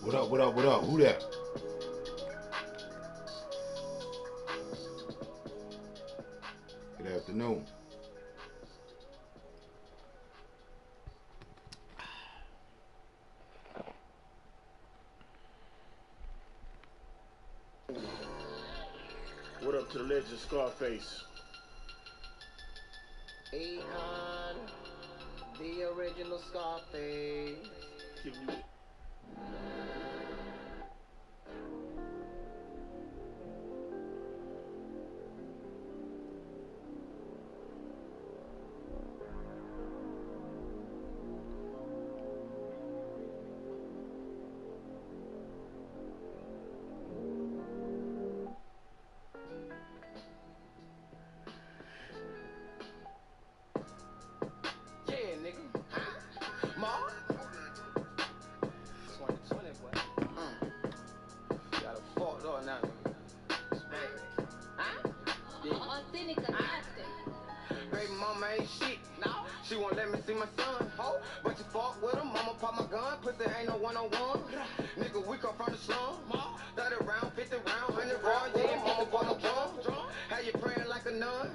What up, what up, what up? Who that? Good afternoon. What up to the legend Scarface? Akon, the original Scarface. Giving you mama ain't shit. No, she won't let me see my son. Ho, but you fought with him. Mama pop my gun. Pussy ain't no one-on-one. Nigga, we come from the slum. 30 round, 50 round, 100 round. Yeah, mama bought no drum. How you praying like a nun?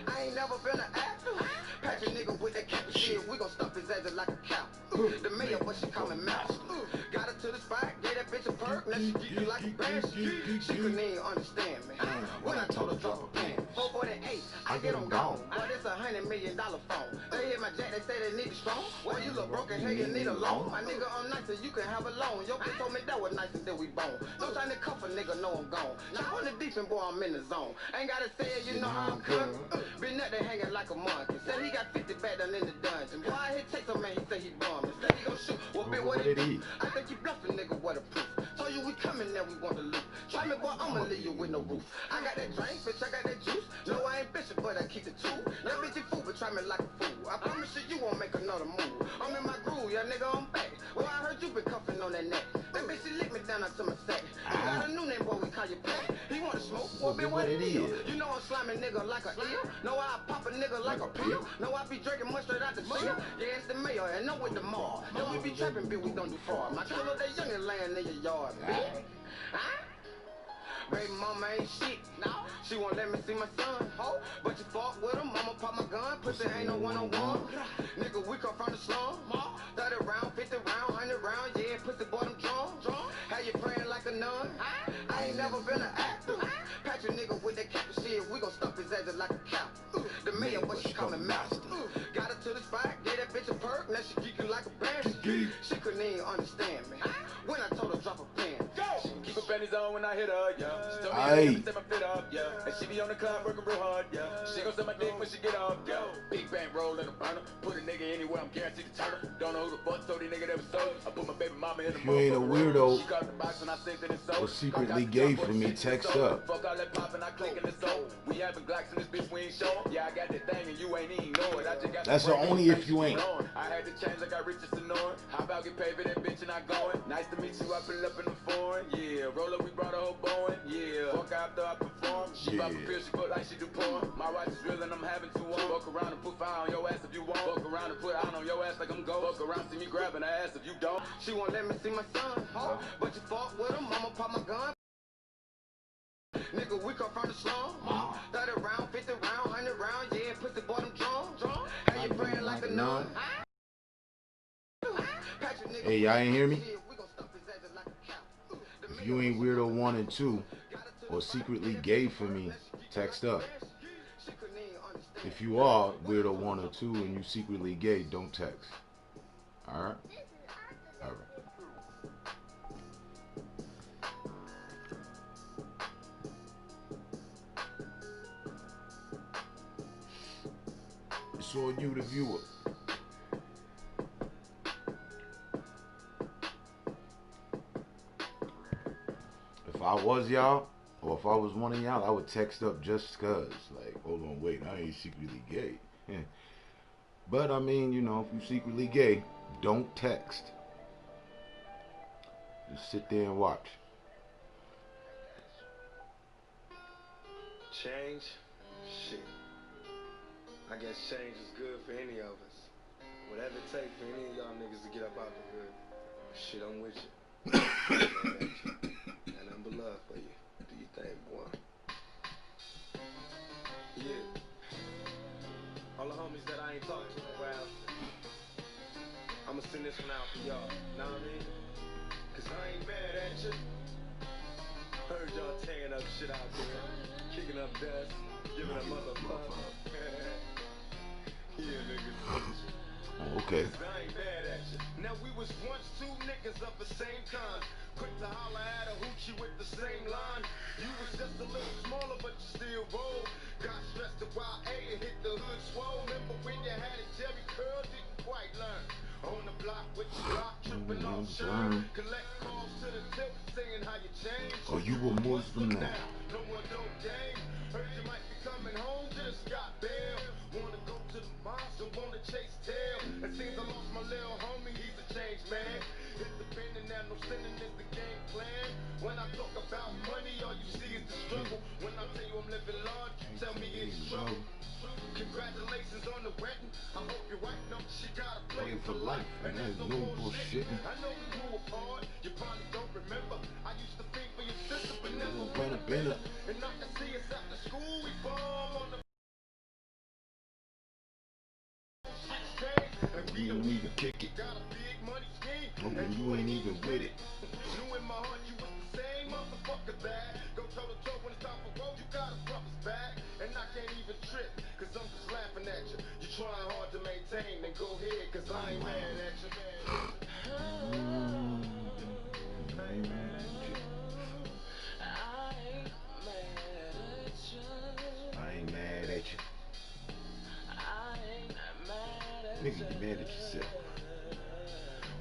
I ain't never been an actor. Patch a nigga with that cap shit. We gon' stuff his ass like a cow. The mayor, what she call me mouse. Got her to the spot, gave that bitch a perk. Now she geek you like a bash. She couldn't even understand me. When I told her drop a pen. 448, I get them gone. But it's $100 million phone. They hit my jack, they say they need it strong. Well, you look broken, hey, you need a loan. My nigga, I'm nicer, you can have a loan. Yo, bitch told me that was nicer than we bone. No time to cuff a nigga, know I'm gone. Now on the deep end, boy, I'm in the zone. Ain't gotta say it, you know how I'm cooked. Been up there hanging like a monkey. Said he got 50 back down in the dungeon. Boy, I hit take some man, he say he bummed. Said he gon' shoot. Well, bitch, what it is? I think you bluffing, nigga, what a proof. Told you we coming now, we want to loot. Try me, boy, I'ma leave you with no roof. I got that drink, bitch, I got that juice. No, I ain't bishop, but I keep the two. That bitch, you fool, but try me like a fool. I promise you won't make another move. I'm in my groove, yeah, nigga, I'm back. Well, I heard you been cuffing on that neck. That bitch, she licked me down onto my sack. You got a new name, boy, we call you Black. He wanna smoke, well, bitch, what it is? You know I'm slamming nigga like a eel. No, I pop a nigga like a pill. No, I be drinking mustard out the seal. Yeah, it's the mayor, and no with the mall. No, we be trapping, bitch, we don't do fraud. My killer, they youngin' laying in your yard, bitch. Huh? Baby mama ain't shit. No, she won't let me see my son. Ho, but you fought with him. Mama pop my gun. Pussy ain't no one-on-one. Nigga, we come from the slum. 30 round, 50 round, 100 round. Yeah, pussy boy, them drum. How you praying like a nun? I ain't never been an actor. Patch a nigga with that cap shit. We gon' stuff his ass like a cow. The mayor, what she call me master. Got her to the spot, gave that bitch a perk. Now she geek you like a bash. She couldn't even understand me. When I told her drop a pen. Keep her panties on when I hit her, yeah. She told me Aye. to take my fit off, yeah. And she be on the club working real hard, yeah. She gon' suck my dick when she get off, yeah. Big bang roll in a burner. Put a nigga anywhere, I'm guaranteed to turn her. Don't know who the fuck told these nigga that was sold. I put my baby mama in the If you ain't a weirdo she got the box and I sent it in soul. or secretly gay for me, text up. Fuck all that poppin', I click in the soul. We having Glocks in this bitch, we ain't showin'. Yeah, I got that thing and you ain't even know it. I just got That's the only if you ain't. I had to change, I got riches to know it. How about get paid for that bitch and I going? Nice to meet you, I pull up in the foreign. Yeah, roll up, we brought a whole bowing. Yeah, fuck after I perform. She pop a pill, she put like she do porn. My watch is real and I'm having two on. Fuck around and put fire on your ass if you want. Fuck around and put iron on your ass like I'm gold. Fuck around, see me grabbing her ass if you don't. She won't let me see my son. Ho, but you fought with him. Mama pop my gun. Nigga, we come from the slum. 30 round, 50 round, 100 round. Yeah, pussy boy, them drum. How you praying like a nun? Hey, y'all ain't hear me? If you ain't weirdo 1 and 2 or secretly gay for me, text up. If you are weirdo 1 or 2 and you secretly gay, don't text. Alright? Alright. It's on you, the viewer. If I was y'all, or if I was one of y'all, I would text up just cause. Like, hold on, wait, I ain't secretly gay. But I mean, you know, if you secretly gay, don't text. Just sit there and watch. Change? Shit. I guess change is good for any of us. Whatever it takes for any of y'all niggas to get up out the hood. Shit, I'm with you. And I'm but love for you. Do you think, boy? Yeah. All the homies that I ain't talked to in a while, I'ma send this one out for y'all. Know what I mean? Cause I ain't mad at you. Heard y'all tearing up shit out there. Kicking up dust. Giving a motherfucker. Yeah, niggas. Okay. I ain't mad at you. Now we was once two niggas of the same kind. Quick to holler at a hoochie with the same line. You was just a little smaller, but you still roll. Got stressed to wild A and hit the hood swole. Remember when you had a Jerry curl, didn't quite learn. On the block with your block, tripping off Sherm. Collect calls to the tip, saying how you changed. Oh, you a Muslim now. No more dope game. Heard you might be coming home, just got bail. Wanna go to the mosque, don't wanna chase tail. It seems I lost my little homie, he's a changed man. Hit the pen and now no sinning is the game plan. When I talk about money, all you see is the struggle. When I tell you I'm living large, you tell me it's trouble. Congratulations on the wedding. I hope your wife knows she got a Playing for life, and there's no bullshitting. I know we grew apart, you probably don't remember. I used to think for your sister, but never Run up in it. and I can see us after school, we bomb on the You don't even kick it. got a big money scheme. Oh, and you ain't even with it. Knew in my heart you was the same motherfucker that go toe to toe when it's time for road, you got a brother's back. And I can't even trip, cause I'm just laughing at you. You trying hard to maintain, then go ahead, cause I ain't mad at you. I ain't mad at you. I ain't mad at you. Nigga, you mad at yourself.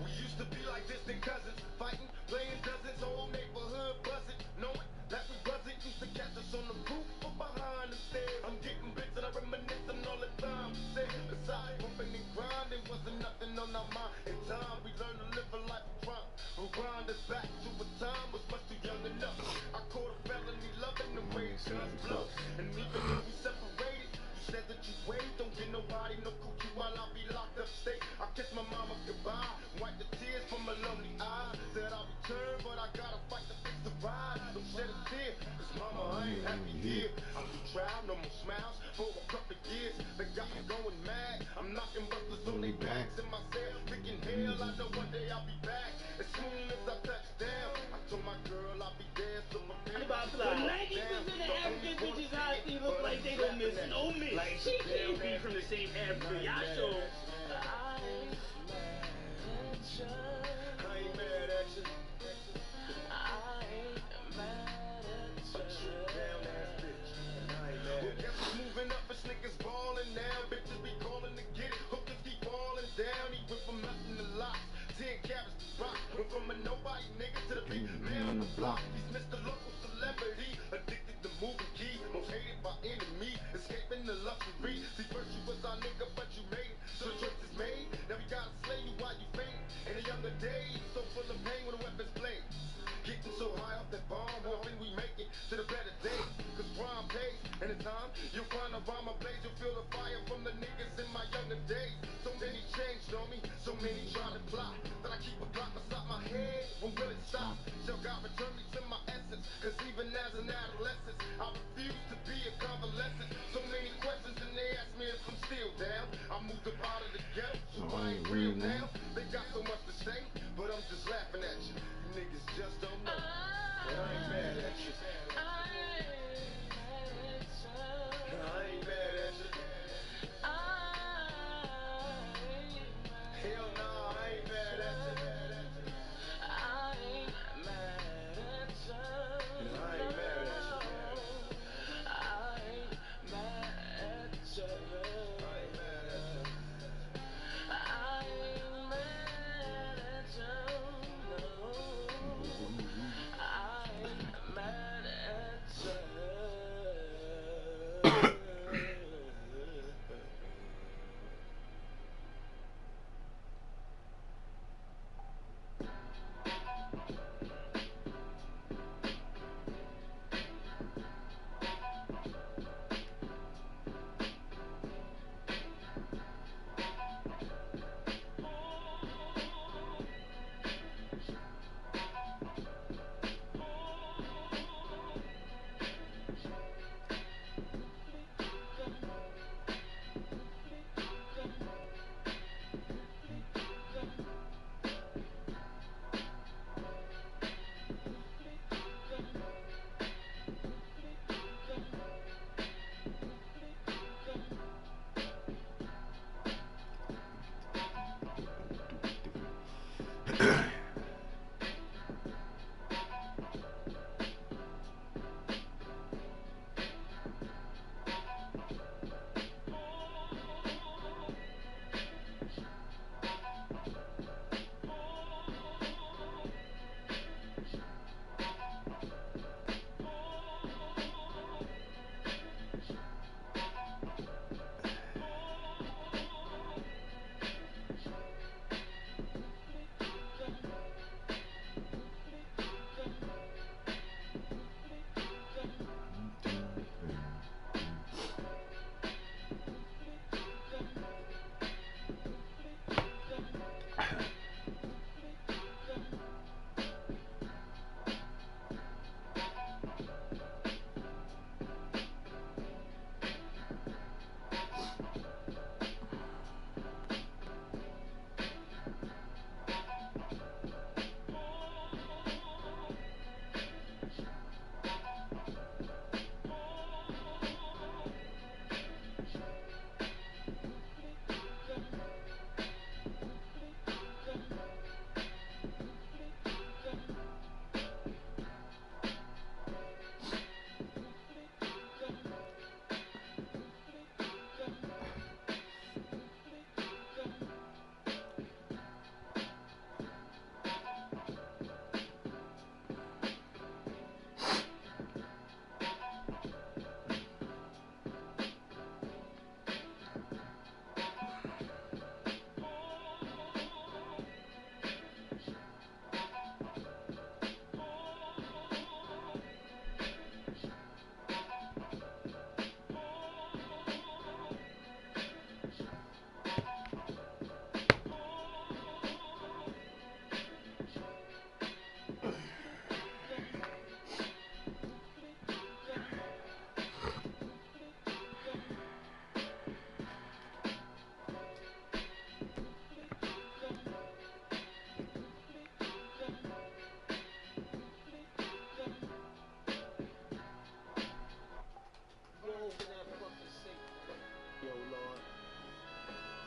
We used to be like distant cousins, fighting, playing dozens, whole neighborhood buzzing, knowing that we wasn't used to catch us on the roof or behind the stairs. I'm getting bits and I reminiscing all the time we said. Besides bumping and grinding, wasn't nothing on our mind. In time, we learned to live a life of crime. Rewind us back to a time was much too young enough. I caught a felony loving the way it guns blow. And even though we separated, you said that you wait, don't get nobody no cookie while I be locked up state. I kiss my mama goodbye, wipe the tears from my lonely eyes. Said I'll return, but I gotta fight to fix the ride. Don't shed a tear, cause mama, I ain't happy here. I'm through trial, no more smiles for a couple years. They got me going mad. I'm knocking butlers on their backs in my cell, thinking hell, I know one day I'll be back. As soon as I touch down, I told my girl I'll be there, so my But 90% of African bitches I see look like they don't miss no miss. Like she can't be from the same Africa. Y'all show. I ain't mad at you. Moving up, us niggas ballin' now. Bitches be calling to get it. Hookers keep falling down. He went from nothing to lots. 10 carats to rock. Went from a nobody nigga to the big man on the block. He's Mr. Local Celebrity. Addicted to moving key. Most hated by enemy. Escaping the luxury. See, first you was our nigga, but you made it. So the choice is made. Now we gotta slay you while you faint. In the younger days, so full of pain when the weapons blade. Getting so high off that bomb, hoping we make it to the better days. Cause crime pays, and in time, you'll find a rhyme blaze. You'll feel the fire from the niggas in my younger days. So many changed on me, so many try to plot. That I keep a clock beside my head, when will it stop? Shall God return me to my essence? Cause even as an adolescent, I refuse to be a convalescent. So many questions, and they ask me if I'm still down. I moved up out of the ghetto, so I ain't real now. They got so much to say, but I'm just laughing at you. You niggas just don't know. But I ain't mad at you. I ain't mad at you. Hell no, I ain't mad at you. I ain't mad at you. I ain't mad at you. I ain't mad at you. I ain't mad at you. I ain't mad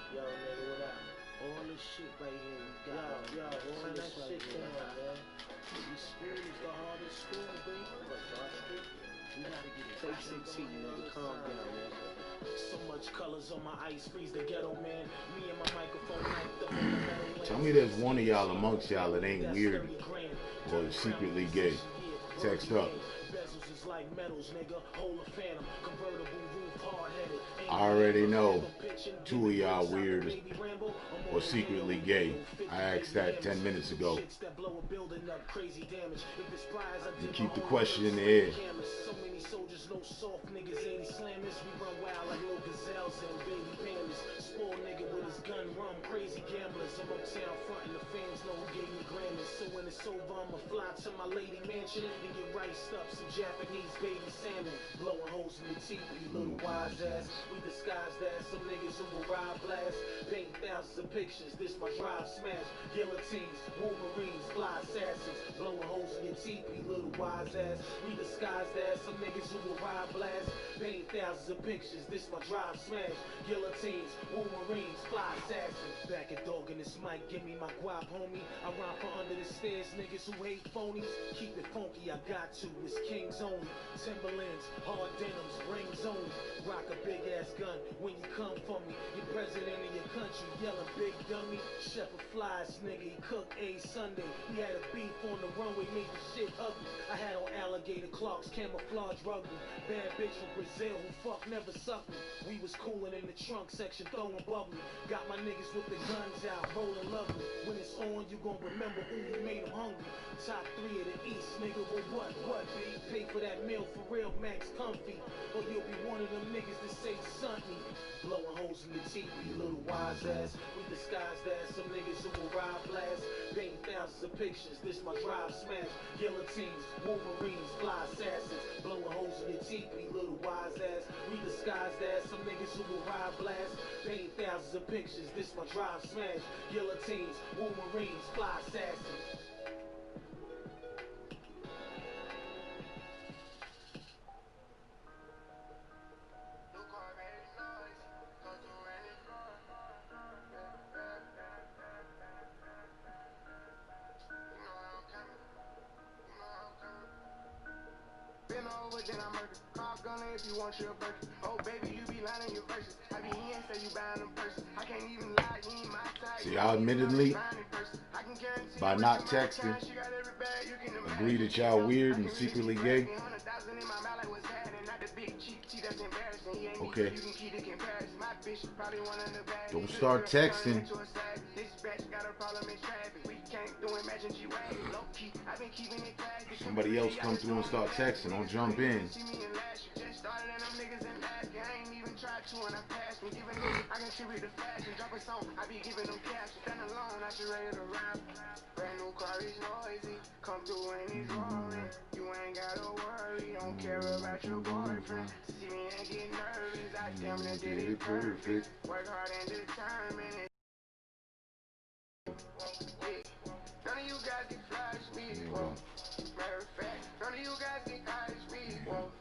Yo, nigga, what up? All this shit right here, you got. Yo, turn that shit down, man. The spirit is the hardest school, baby. You gotta get it. Take some tea, nigga. Calm down, man. So much colors on my ice, freeze the ghetto, man. Me and my microphone mic'd up on the metal. Tell me there's one of y'all amongst y'all that ain't weird or secretly gay. Text up. Like metals, nigga. Hold a phantom, convertible roof, hard-headed. I already know 2 of y'all weird or secretly gay. I asked that 10 minutes ago. You keep the question in the air. So many soldiers, no soft niggas, 80 slammers. We run wild like little gazelles and baby pandas. Spoil nigga with his gun, rum, crazy gamblers. I'm uptown front and the fans know who gave me Grammys. So when it's over, I'ma fly to my lady mansion and get riced up some Japanese baby salmon. Blowing holes in the teepee, little wise ass. We disguised as some niggas who will ride blast. Paint thousands of pictures, this my drive smash. Guillotines, Wolverines, fly assassins. Blowing holes in your teepee, little wise ass. We disguised as some niggas who will ride blast. Paint thousands of pictures, this my drive smash. Guillotines, Wolverines, fly assassins. Back at dog in this mic, give me my guap, homie. I rhyme for under the stairs, niggas who hate phonies. Keep it funky, I got to, it's kings only. Timberlands, hard denims, rings only. Rock a big ass gun when you come for me. Your president of your country yelling big dummy. Shepherd flies, nigga, he cooked a Sunday. We had a beef on the runway, made the shit ugly. I had on alligator Clarks, camouflage rugby. Bad bitch from Brazil who fuck never sucked me. We was coolin' in the trunk section, throwing bubbly. Got my niggas with the guns out, rolling lovely. When it's on, you gon' remember who we made them hungry. Top 3 of the East, nigga, well what, B? Pay for that meal for real, Max Comfy. Or you'll be one of them niggas that say son me. Blowing holes in your teeth, you little wise ass. We disguised as some niggas who will ride blast. Paint thousands of pictures, this my drive smash. Guillotines, Wolverines, fly assassins. Blowing holes in your teeth, you little wise ass. We disguised as some niggas who will ride blast. Paint thousands of pictures, this my drive smash. Guillotines, Wolverines, fly assassins. Then I murder. Call gunner if you want your burger. Oh baby, you be lying in your verses. I be in, say you buying them purses. I can't even lie, you ain't my type. See, y'all admittedly, by not texting, agree that y'all weird and secretly gay. Okay. Don't start texting. Somebody else come through and start texting. Don't jump in. I can tribute the fashion, drop a song, I be giving them cash. Stand alone, I should ready to rhyme. Brand new car is noisy, come through and it's roaring. You ain't gotta worry, don't care about your boyfriend. See me and get nervous, I damn near did it perfect. Work hard and determined. None of you guys can flash me, whoa. Matter of fact, none of you guys can hide me, whoa.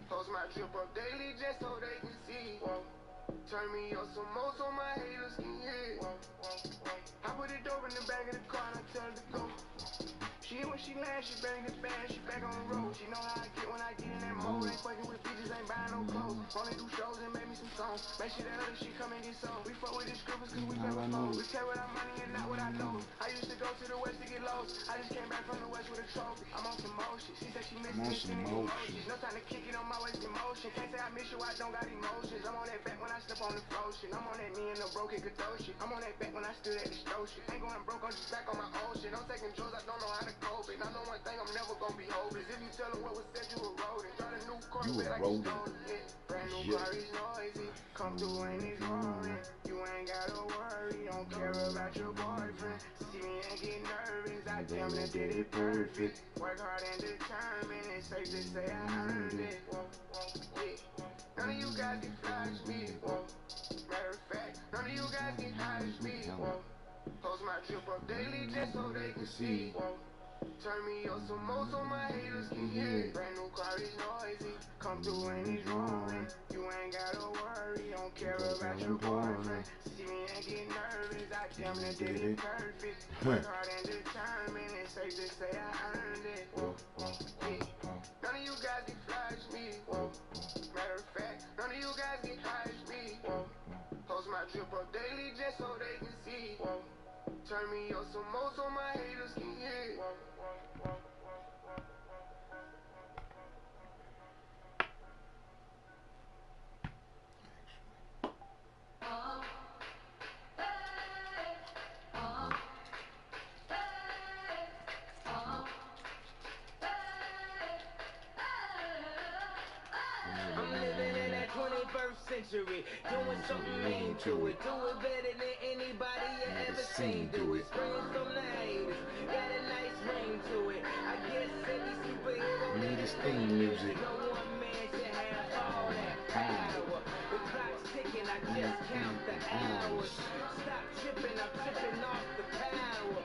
Post my trip up daily just so they can see, whoa. Turn me up some more so my haters can hear. I put it dope in the back of the car and I tell her to go. She when she lands, she bang the band, she back on the road. She know how I get when I get in that mode. Ain't fucking with bitches, ain't buying no clothes. Only do shows and make me some songs. Make sure that other shit come and get sold. We fuck with the scribbles cause we pay with phones. We care with our money and not what I know. I used to go to the west to get lost. I just came back from the west with a trophy. I'm on some motion. She said she missed me, she need emotions. No time to kick it on my waist emotion. Can't say I miss you, I don't got emotions. I'm on that back when I step on the floor shit. I'm on that me and the broken Godot shit. I'm on that back when I stood at the stove shit. Ain't going broke, I'm just back on my old shit. I'm taking drugs, I don't know how to cope it. I know one thing, I'm never gonna be hopeless. If you tell them what was said, you a rodent. Got a new car, You a I rodent. can it. Brand new car is noisy. Come through and it's roaring. You ain't gotta worry, don't care about your boyfriend. See me and get nervous, I damn near did it perfect. Work hard and determined, it's safe to say I earned it. Whoa, yeah. None of you guys can flash me, whoa. Matter of fact, none of you guys can hide me, whoa. Post my trip up daily just so they can see, whoa. Turn me up some more so my haters can hear. Brand new car is noisy, come through and it's roaring. You ain't gotta worry, don't care about your boyfriend. See me and goddamn it did it perfect. Work hard and determined, it's safe to say I earned it. None of you guys can flash me. Matter of fact, none of you guys can crash me. Post my drip up daily just so they can see. Turn me up some more so my haters can hear. I'm living in that 21st century, doing something mean to it. Do it better than anybody you ever seen do it. Spraying from the haters, got a nice ring to it. I guess every superhero Need his theme music. no one man should have all that power. The clock's ticking, I just count the hours. Stop tripping, I'm tripping off the power.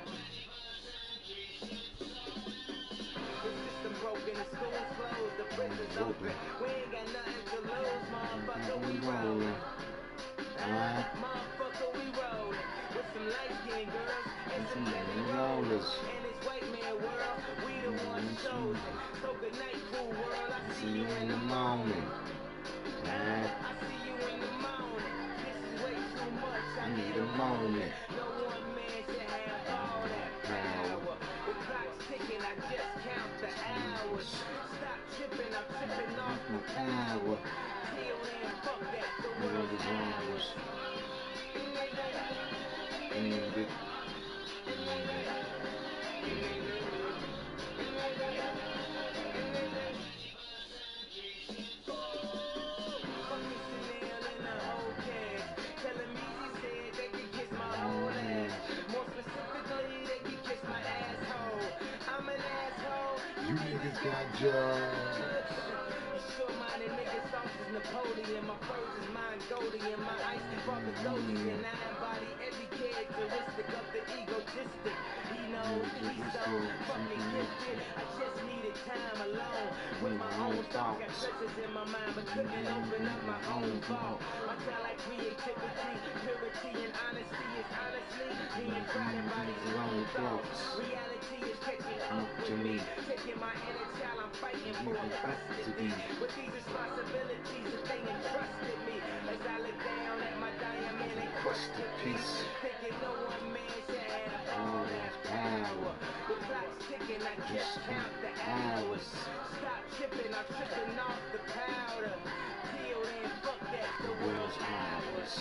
The system broken, the school's closed, the prison's open. We ain't got nothing to lose, motherfucker, we rollin'. Motherfucker, we rollin'. With some light-skinned girls and some heavy rollers. In this white man world, we the ones chosen. So good night, cool world, I see you in the morning. I see you in the morning. This is way too much, I need a moment. No one man should have all that power. The clock's ticking, I just count the hours. Stop tripping, I'm tripping off the power. Till then, fuck that, the world is ours. You niggas got jobs. Short-minded niggas, sauce is Napoleon. My furs is Mongolian. My ice is Barbadozian. I embody every characteristic of the egotistic. He knows he's so fucking gifted. I just needed time alone with my own thoughts. Got treasures in my mind, but couldn't open up my own vault. My talent, creativity, purity, and honesty is honestly being guided by these wrong thoughts. Reality is catching up with me. Taking my inner child, I'm fighting for custody. With these responsibilities that they entrusted me. As I look down at my diamond and crusted piece, thinking no one man should have all that power. The clock's ticking, I just count the hours. Stop tripping, I'm tripping off the powder. Till then, fuck that, the world's ours.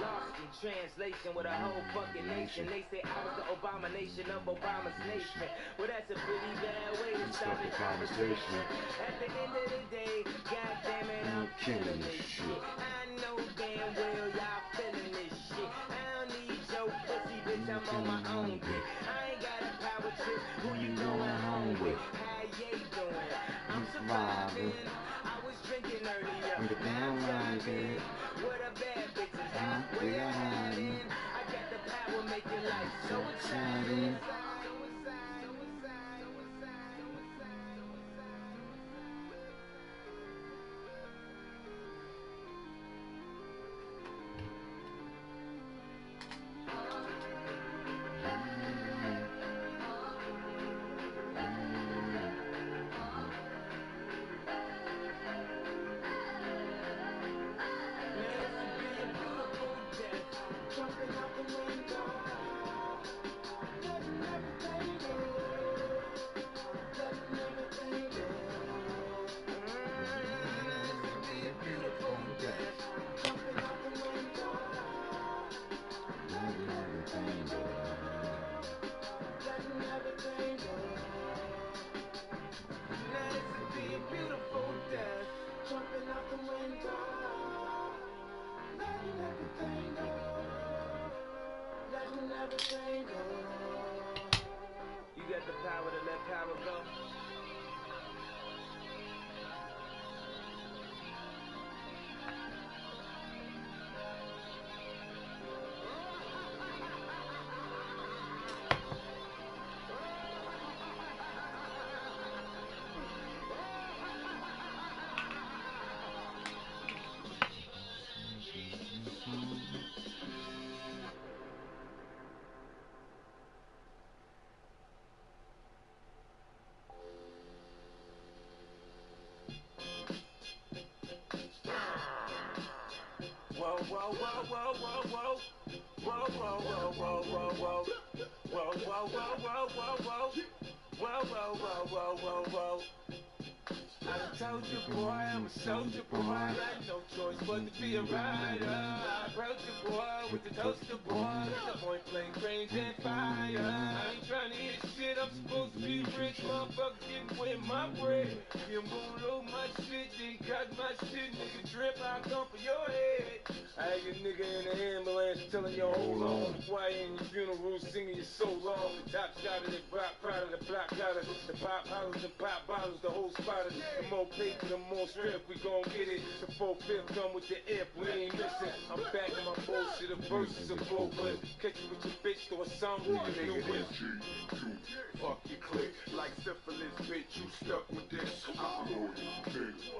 Lost in translation with a whole fucking nation. They say I was the abomination of Obama's nation. Well, that's a pretty bad way to stop the conversation. At the end of the day, goddamn it, I'm killing this shit. I know damn well y'all feeling this shit. I don't need your pussy, bitch, I'm on my own dick. I ain't got a power trip, who you going home with? How you doing? I'm surviving. I was drinking earlier. I'm down riding. What a bad bitches, huh? Where you hiding? I got the power, make your life so exciting. You got the power to let power go. whoa, whoa, whoa, whoa, whoa, whoa, whoa, whoa, whoa, whoa, whoa, whoa, whoa, whoa, whoa, whoa, whoa, whoa. I done told you, boy, I'm a soldier, boy. I got no choice but to be a rider. I approach you, boy, with the toaster, boy. The point blank range and fire. I ain't trying to hit shit. I'm supposed to be rich, motherfucker, getting with my bread. Yeah, I'm gonna load my shit, then cut my shit, nigga. Drip, I'll come for your head. I had your nigga in the ambulance telling you hold on. Quiet in your funeral, singing you so long. The top shot of the block, proud of the block, got us. The pop hollers and pop bottles, the whole spot is. The more paper, the more strip, we gon' get it. The 4/5 come with the imp, we ain't missing. I'm back in my bullshit, the verses are full, but catch you with your bitch or something. You do it. Fuck your click, like syphilis, bitch, you stuck with this. I'm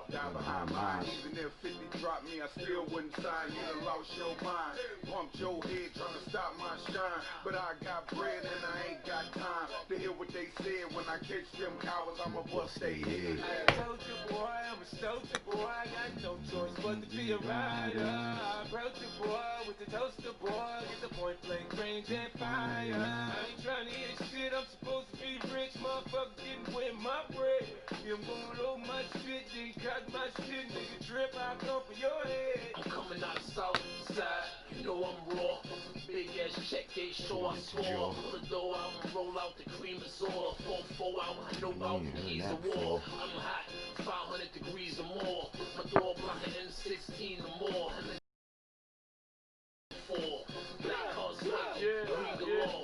down behind mine, even if 50 dropped me, I still wouldn't sign. You done lost your mind, pumped your head trying to stop my shine. But I got bread and I ain't got time to hear what they said. When I catch them cowards, I'ma bust they head. I told you, boy, I'm a soldier, boy. I got no choice but to be a rider. I approach you, boy, with the toaster, boy. Get the point blank range and fire. I ain't trying to hit shit. I'm supposed to be rich, motherfucker, getting with my bread. Yeah, I'm gonna load my shit, then cut my shit, nigga. Drip, I'll come for your head. I'm coming out the south side, you know I'm raw. Big ass check, they show I score. Pull the door out and roll out the cream is all. 4-4 out, I know about the keys of war. I'm hot, 500 degrees or more. My door blocking N16 or more. Black cars, Yeah,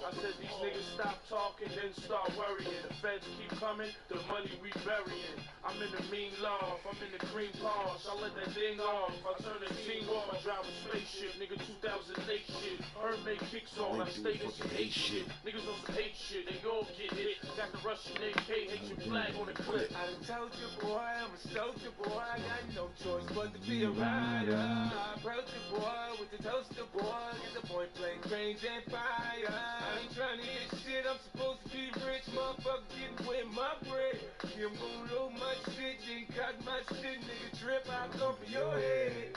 I said these niggas stop talking, then start worrying. The feds keep coming, the money we burying. I'm in the mean loft, I'm in the green paws. I let that thing off, I turn the thing off. I drive a spaceship, nigga, 2008 shit. Hermès kicks on, I stay in some hate shit. Niggas on some hate shit, they all get hit. Got the Russian AK, hate your flag on the clip. I done told you, boy, I'm a soldier, boy. I got no choice but to be a rider. I approach you, boy, with the toaster, boy. Get the point blank range and fire. I ain't trying to hit shit. I'm supposed to be rich, motherfucker, getting with my bread. Yeah, I'm gonna load my shit, then cut my shit, nigga. Drip, I'll come for your head.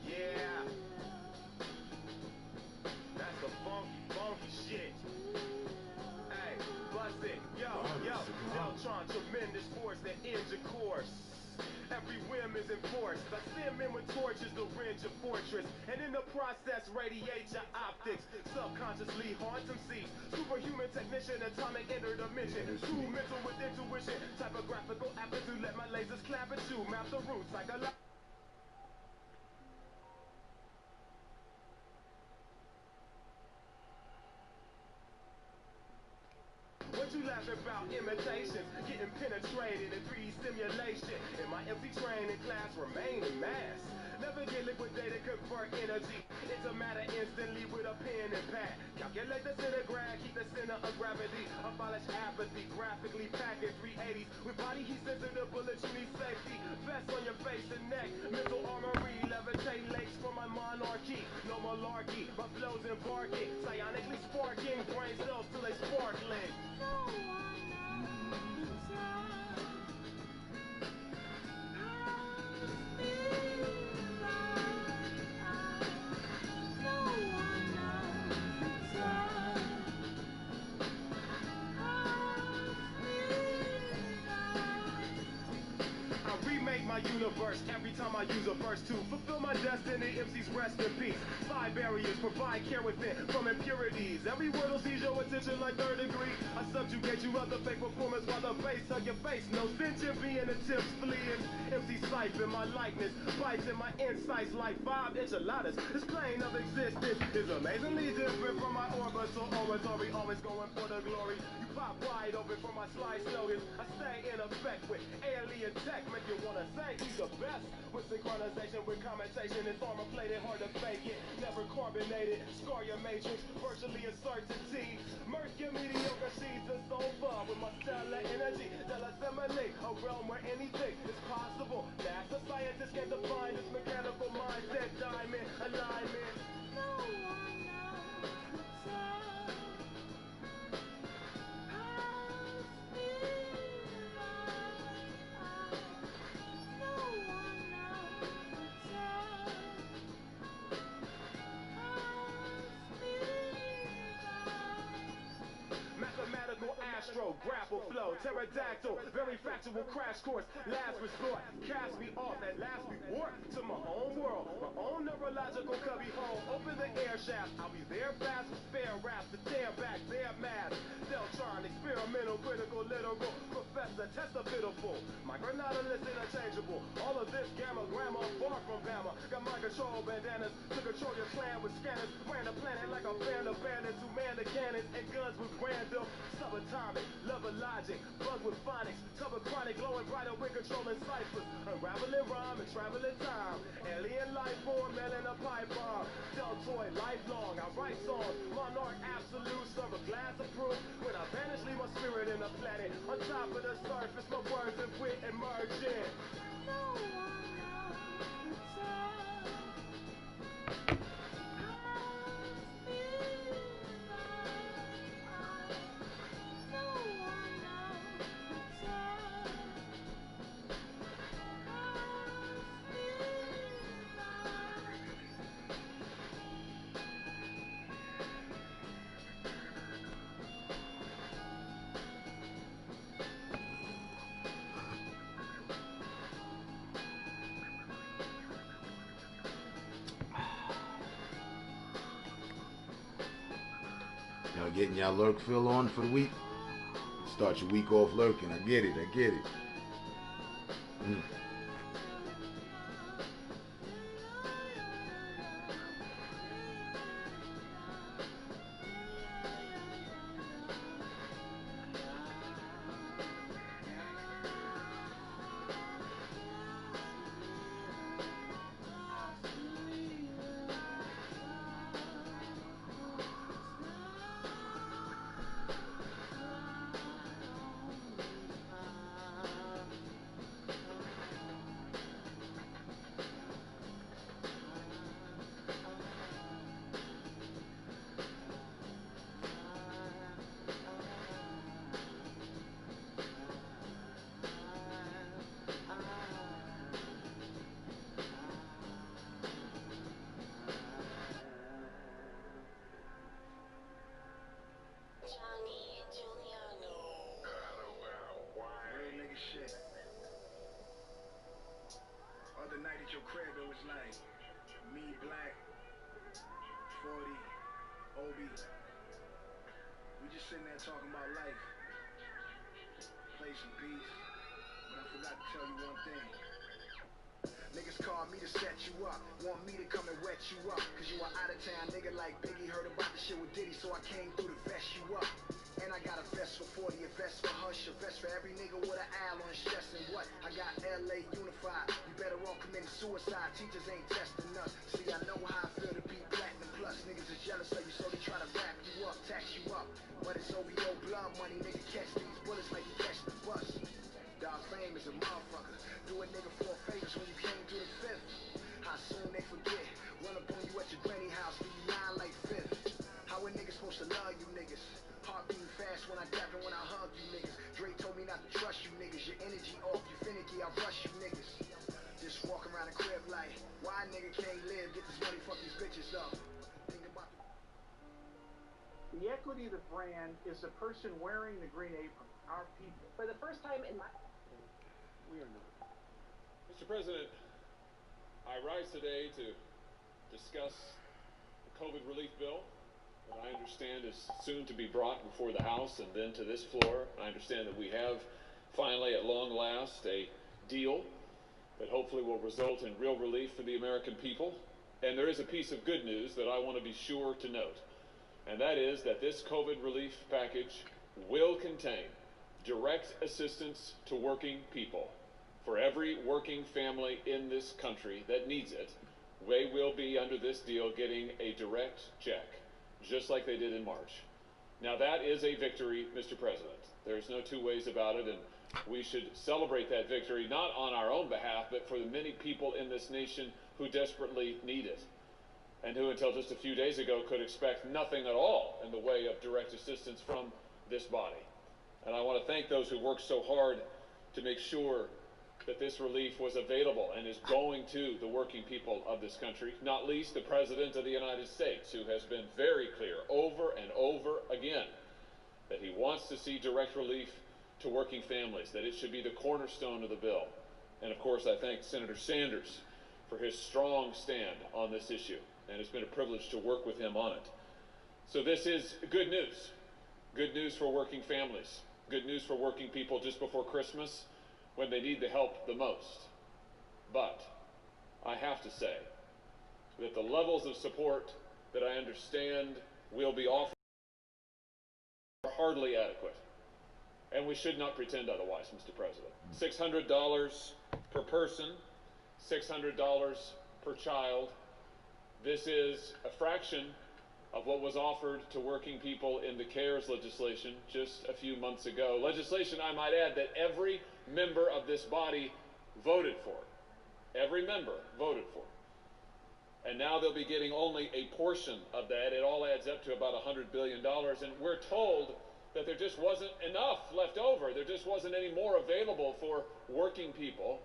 Yeah, that's the funky shit. Hey, bust it, yo, Deltron, tremendous force that ends your course. Every whim is enforced. I send men with torches to rend your fortress, and in the process radiate your optics. Subconsciously haunt some seeds. Superhuman technician, atomic interdimension. True mental with intuition. Typographical aptitude, let my lasers clap at you. Map the route, psychological. What you laughing about? Imitations, getting penetrated in 3D simulation. In my empty training class, remain in mass. Never get liquidated, convert energy into matter instantly with a pen and pad. Calculate the centigrade, keep the center of gravity. Abolish apathy, graphically package 380s. With body heat sensitive bullets, you need safety. Vest on your face and neck, mental armory, levitate lakes for my monarchy. No malarkey, my flows embarking, psionically sparking, brain cells till they sparkling. Remake my universe every time I use a verse to fulfill my destiny. MCs rest in peace. 5 barriers provide care within from impurities. Every word will seize your attention like third degree. I subjugate you other fake performance while the bass hug your face. No sentient being attempts fleeing. MC siphon my likeness, bites in my insights like 5 enchiladas. This plane of existence is amazingly different from my orbital oratory. Always going for the glory. You pop wide open for my slide slogans. I stay in effect with alien tech. Make you wanna say he's the best. With synchronization, with commentation, it's armor plated, hard to fake it. Never carbonated, scar your matrix, virtually a certainty. Merc your mediocre seeds are so far with my stellar energy. They'll assimilate a realm where anything is possible. NASA scientists can define this mechanical mindset. Diamond alignment. No one knows. flow, pterodactyl, very factual crash course, last resort, cast me off at last resort to my own world, my own neurological cubby hole, open the air shaft, I'll be there fast with fair raps to tear back their mask, Deltron, experimental, critical, literal, professor, test the pitiful, my granada list interchangeable, all of this gamma, grammar, far from Bama, got my control bandanas to control your clan with scanners, ran the planet like a band of bandits who man the cannons and guns with random, subatomic, love of logic, bug with phonics, cover chronic, glowing brighter with controlling ciphers, unraveling rhyme and traveling time, alien life form, mailing a pipe bomb, deltoid, lifelong, I write songs, monarch absolute, serve a glass of proof, when I vanish, leave my spirit in the planet, on top of the surface, my words and wit emerging. No one knows the time. Y'all getting y'all lurk fill on for the week? Start your week off lurking. I get it. Other night at your crib, it was like me, Black, 40, Obi. We just sitting there talking about life. Play some beats. But I forgot to tell you one thing. Niggas call me to set you up, want me to come and wet you up, cause you are out of town, nigga like Biggie heard about the shit with Diddy, so I came through to vest you up. And I got a vest for 40, a vest for Hush, a vest for every nigga with an owl on his chest. And what? I got LA unified, you better all committing suicide, teachers ain't testing us. See, I know how I feel to be platinum plus, niggas is jealous of you, so they try to wrap you up, tax you up. But it's OVO blood money, nigga, catch these bullets like you catch the bus. Dog fame is a motherfucker, do a nigga 4 favors when you came to the 5th. How soon they forget, run up on you at your granny house, do you 9 like 5th. How a nigga supposed to love you niggas? Heart beating fast when I dap and when I hug you niggas. Dre told me not to trust you niggas, your energy off, you finicky, I rush you niggas. Just walk around the crib like, why a nigga can't live, get this money, fuck these bitches up. Think about the equity of the brand is the person wearing the green apron, our people. For the first time in my... We are not. Mr. President, I rise today to discuss the COVID relief bill that I understand is soon to be brought before the House and then to this floor. I understand that we have finally, at long last, a deal that hopefully will result in real relief for the American people. And there is a piece of good news that I want to be sure to note, and that is that this COVID relief package will contain direct assistance to working people. For every working family in this country that needs it, they will be, under this deal, getting a direct check, just like they did in March. Now that is a victory, Mr. President. There's no two ways about it, and we should celebrate that victory, not on our own behalf, but for the many people in this nation who desperately need it, and who until just a few days ago could expect nothing at all in the way of direct assistance from this body. And I want to thank those who worked so hard to make sure that this relief was available and is going to the working people of this country, not least the President of the United States, who has been very clear over and over again that he wants to see direct relief to working families, that it should be the cornerstone of the bill. And of course, I thank Senator Sanders for his strong stand on this issue, and it's been a privilege to work with him on it. So this is good news. Good news for working families. Good news for working people just before Christmas when they need the help the most. But I have to say that the levels of support that I understand will be offered are hardly adequate. And we should not pretend otherwise, Mr. President. $600 per person, $600 per child. This is a fraction of what was offered to working people in the CARES legislation just a few months ago. Legislation, I might add, that every member of this body voted for. Every member voted for. And now they'll be getting only a portion of that. It all adds up to about $100 billion. And we're told that there just wasn't enough left over. There just wasn't any more available for working people.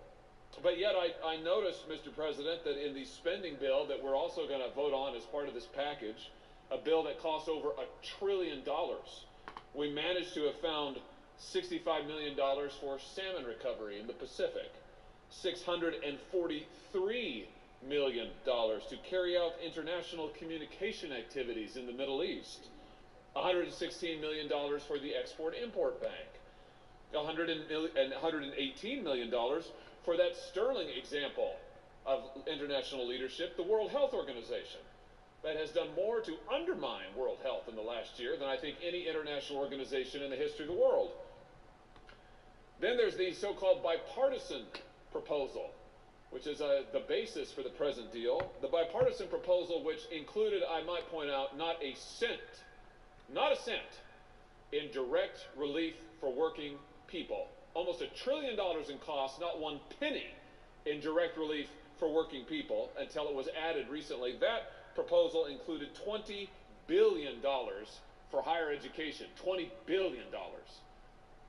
But yet I noticed, Mr. President, that in the spending bill that we're also going to vote on as part of this package, a bill that costs over $1 trillion, we managed to have found $65 million for salmon recovery in the Pacific, $643 million to carry out international communication activities in the Middle East, $116 million for the Export-Import Bank, $118 million for that sterling example of international leadership, the World Health Organization, that has done more to undermine world health in the last year than I think any international organization in the history of the world. Then there's the so-called bipartisan proposal, which is the basis for the present deal. The bipartisan proposal, which included, I might point out, not a cent in direct relief for working people. Almost $1 trillion in costs, not one penny in direct relief for working people until it was added recently. That proposal included $20 billion for higher education. $20 billion.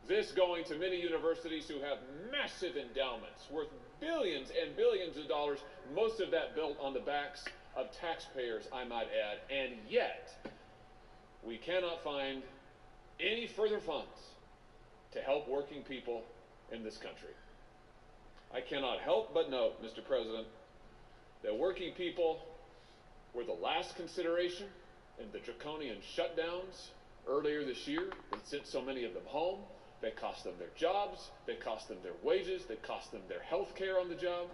This going to many universities who have massive endowments worth billions and billions of dollars, most of that built on the backs of taxpayers, I might add. And yet, we cannot find any further funds to help working people in this country. I cannot help but note, Mr. President, that working people were the last consideration in the draconian shutdowns earlier this year. They sent so many of them home. They cost them their jobs. They cost them their wages. They cost them their health care on the job.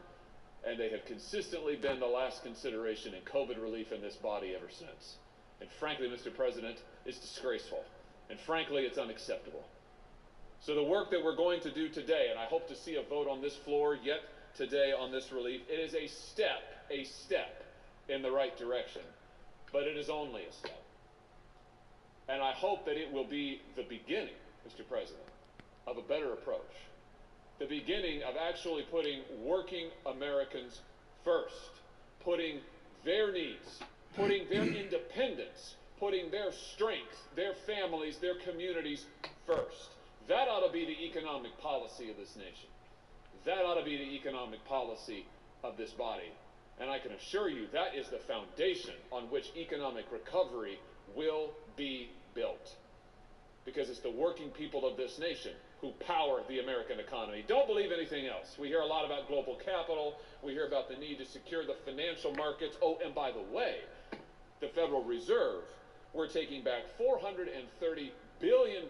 And they have consistently been the last consideration in COVID relief in this body ever since. And frankly, Mr. President, it's disgraceful. And frankly, it's unacceptable. So the work that we're going to do today, and I hope to see a vote on this floor yet today on this relief, it is a step in the right direction. But it is only a step. And I hope that it will be the beginning, Mr. President, of a better approach. The beginning of actually putting working Americans first, putting their needs, putting their independence, putting their strength, their families, their communities first. That ought to be the economic policy of this nation. That ought to be the economic policy of this body. And I can assure you that is the foundation on which economic recovery will be built. Because it's the working people of this nation who power the American economy. Don't believe anything else. We hear a lot about global capital. We hear about the need to secure the financial markets. Oh, and by the way, the Federal Reserve, we're taking back $430 billion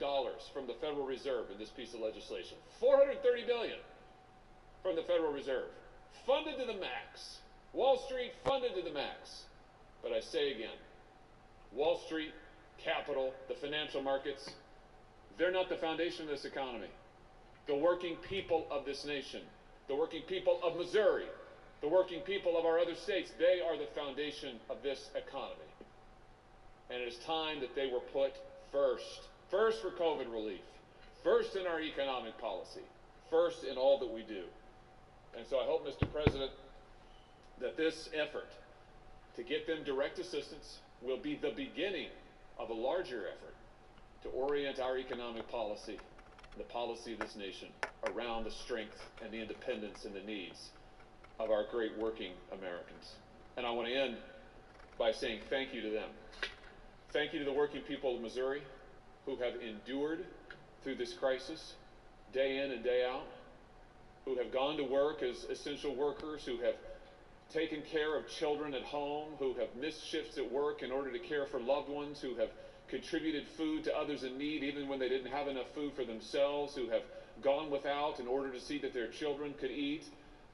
from the Federal Reserve in this piece of legislation. $430 billion from the Federal Reserve. Funded to the max. Wall Street funded to the max. But I say again, Wall Street, capital, the financial markets, they're not the foundation of this economy. The working people of this nation, the working people of Missouri, the working people of our other states, they are the foundation of this economy. And it is time that they were put first. First for COVID relief. First in our economic policy. First in all that we do. And so I hope, Mr. President, that this effort to get them direct assistance will be the beginning of a larger effort to orient our economic policy, the policy of this nation, around the strength and the independence and the needs of our great working Americans. And I want to end by saying thank you to them. Thank you to the working people of Missouri who have endured through this crisis day in and day out, who have gone to work as essential workers, who have taken care of children at home, who have missed shifts at work in order to care for loved ones, who have contributed food to others in need even when they didn't have enough food for themselves, who have gone without in order to see that their children could eat.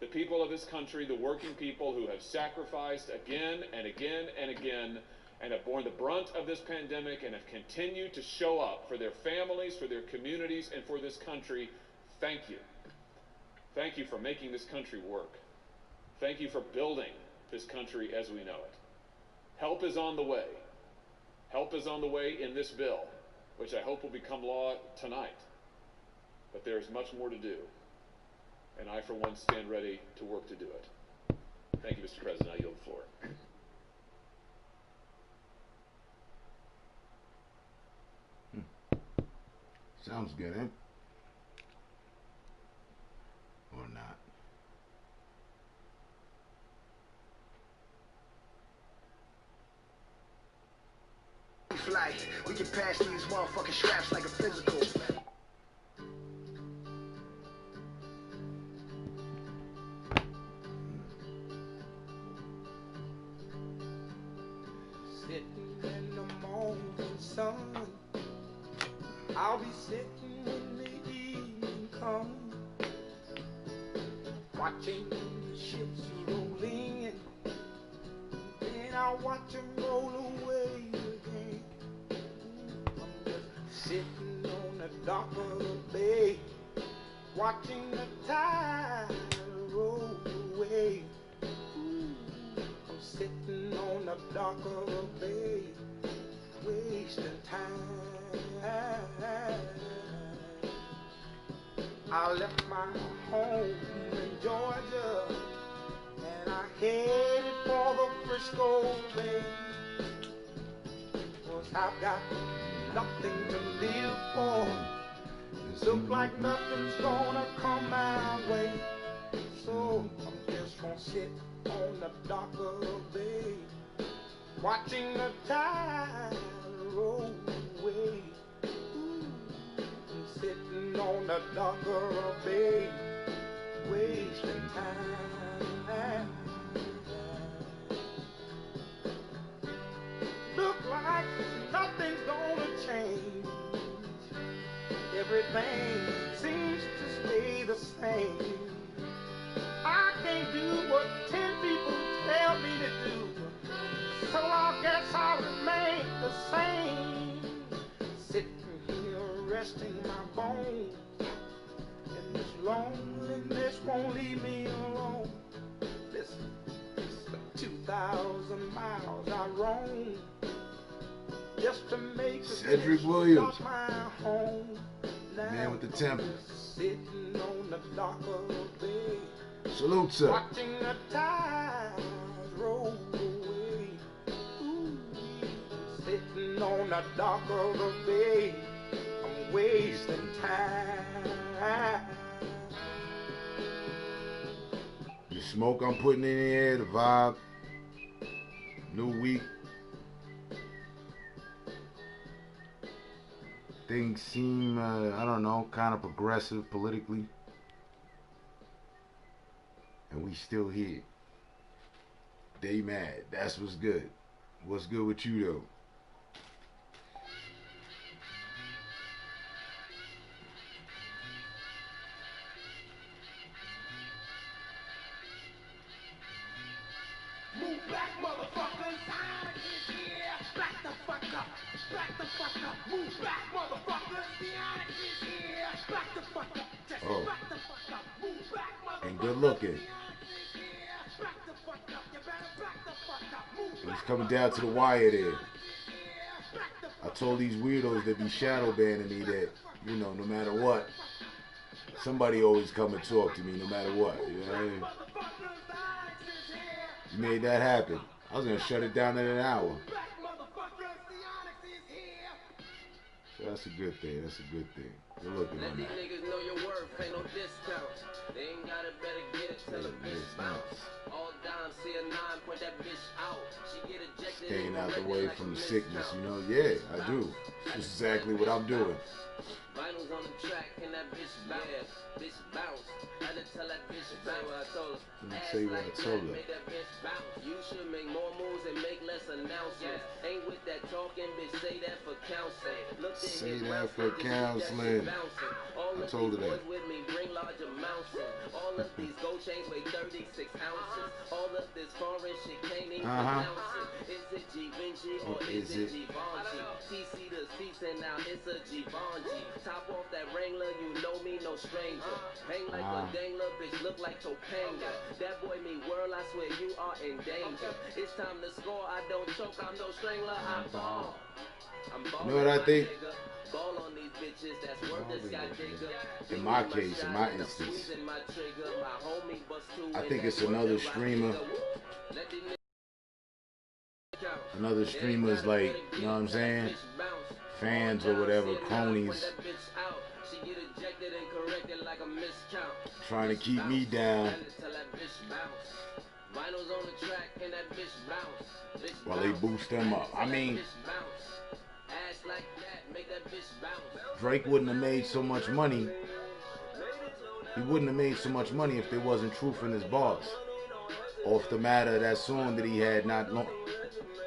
The people of this country, the working people who have sacrificed again and again and again and have borne the brunt of this pandemic and have continued to show up for their families, for their communities, and for this country, thank you. Thank you for making this country work. Thank you for building this country as we know it. Help is on the way. Help is on the way in this bill, which I hope will become law tonight. But there is much more to do. And I, for one, stand ready to work to do it. Thank you, Mr. President. I yield the floor. Sounds good, eh? Or not. Flight. We can pass these motherfucking straps like a physical. Sitting in the morning sun, I'll be sitting when the evening comes, watching the ships roll in, then I'll watch them roll away again. I'm just sitting on the dock of the bay, watching the tide roll away. I'm sitting on the dock of the bay, wasting time. I left my home in Georgia and I headed for the Frisco Bay. 'Cause I've got nothing to live for. Look like nothing's gonna come my way. So I'm just gonna sit on the dock of the bay, watching the tide roll away. I'm sitting on the dock of the bay, wasting time. Look like nothing's gonna change. Everything seems to stay the same. I can't do what 10 people tell me to do, so I guess I'll remain the same. Sitting here resting my bones, and this loneliness won't leave me alone. Listen, for 2,000 miles I roam just to make Cedric Williams, my home. Now man with the temper. Sitting on the dock of the bay, Salute, sir. watching the tides roll away. Ooh, sitting on the dock of the bay, I'm wasting time. The smoke I'm putting in the air, the vibe. New week. Things seem, I don't know, kind of progressive politically. And we still here. They mad. That's what's good. What's good with you, though? Move back, motherfuckers. Sonic is here. Back the fuck up. Back the fuck up. Move back, motherfuckers. Sonic is here. Back the fuck up. Just Oh. back the fuck up. Move back, motherfuckers. And good looking. Sonic is here. Back the fuck up. You better back the fuck up. Move It's back, coming down to the wire there. Sonic is here. Back the I told these weirdos that be shadow banning me that, you know, no matter what, somebody always come and talk to me no matter what. You know what I mean? motherfuckers. Sonic is here. You made that happen. I was gonna shut it down in an hour. Back, motherfuckers. Sonic is here. So that's a good thing. That's a good thing. Good looking Let on these that. niggas know your worth, ain't no discount. They ain't got it, better get it till the bitch bounce. All dimes, see a 9, point that bitch out. She get ejected. Staying out the way from the sickness, you know? Yeah, I do. That's exactly what I'm doing. Vinyls on the track and that bitch bounce. Yeah, bitch bounce. Had to tell that bitch bounce what I told her. Say what I told her. Make that bitch bounce. You should make more moves and make less announcements. Ain't with that talking, bitch. Say that for counseling. Look at say that for counseling. I told her that. With me, bring large amounts in. All of these gold chains weigh 36 ounces. All of this foreign shit can't even pronounce it. Is it Givenchy or is it Givenchy? TC the seats and now it's a Givenchy. Top off that Wrangler, you know me, no stranger. Hang like a dangler, bitch, look like Topanga. That boy me whirl, I swear you are in danger. It's time to score, I don't choke, I'm no strangler, I ball. I'm balling, you know what I think? Ball on these bitches, that's worth the sky digger. In my case, in my instance, I think it's another streamer. Another streamers like, you know what I'm saying? Fans or whatever, cronies. Trying to keep me down. While they boost them up. I mean, Drake wouldn't have made so much money. He wouldn't have made so much money if there wasn't truth in his bars. Off the matter of that song that he had not long,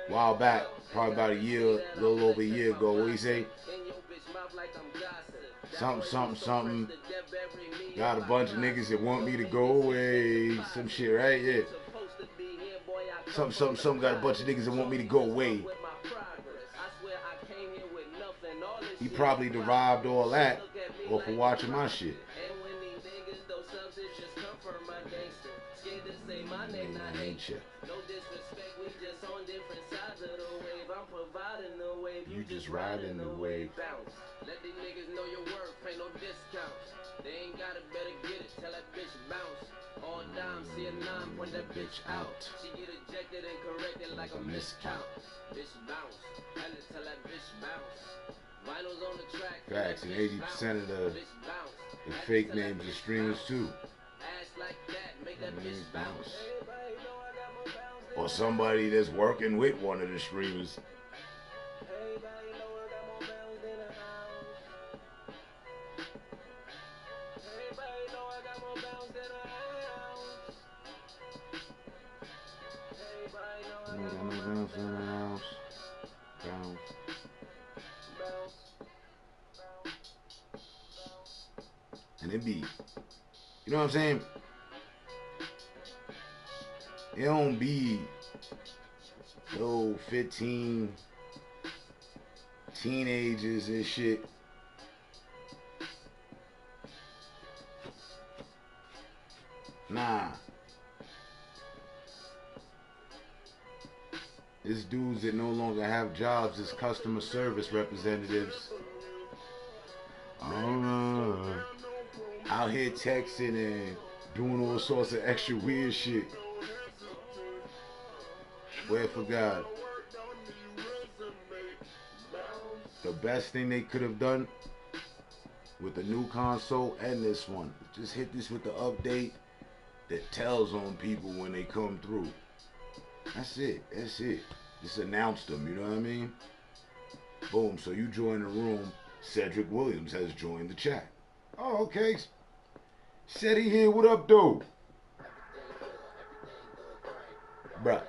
while back, probably about a year, a little over a year ago. What he say? Something. Got a bunch of niggas that want me to go away. Some shit, right? Yeah. Something. Got a bunch of niggas that want me to go away. He probably derived all that off of watching my shit. I ain't you. You just riding the wave. Let these niggas know your worth, pay no discount. They ain't got it, better get it, tell that bitch bounce. All dimes, see a 9, point that bitch out. She get ejected and corrected like a miscount. Bitch bounce, had to tell that bitch bounce. Vinyls on the track. Facts, and 80% of the fake names are streamers too. Ass like that, make that bitch bounce. Or somebody that's working with one of the streamers. And it be, you know what I'm saying? It don't be no 15 teenagers and shit. Nah. It's dudes that no longer have jobs as customer service representatives. Out here texting and doing all sorts of extra weird shit. Swear for God. The best thing they could have done with the new console and this one, just hit this with the update that tells on people when they come through. That's it. Just announce them, you know what I mean? Boom, so you join the room, Cedric Williams has joined the chat. Oh, okay. Said he here, what up, though? Bruh.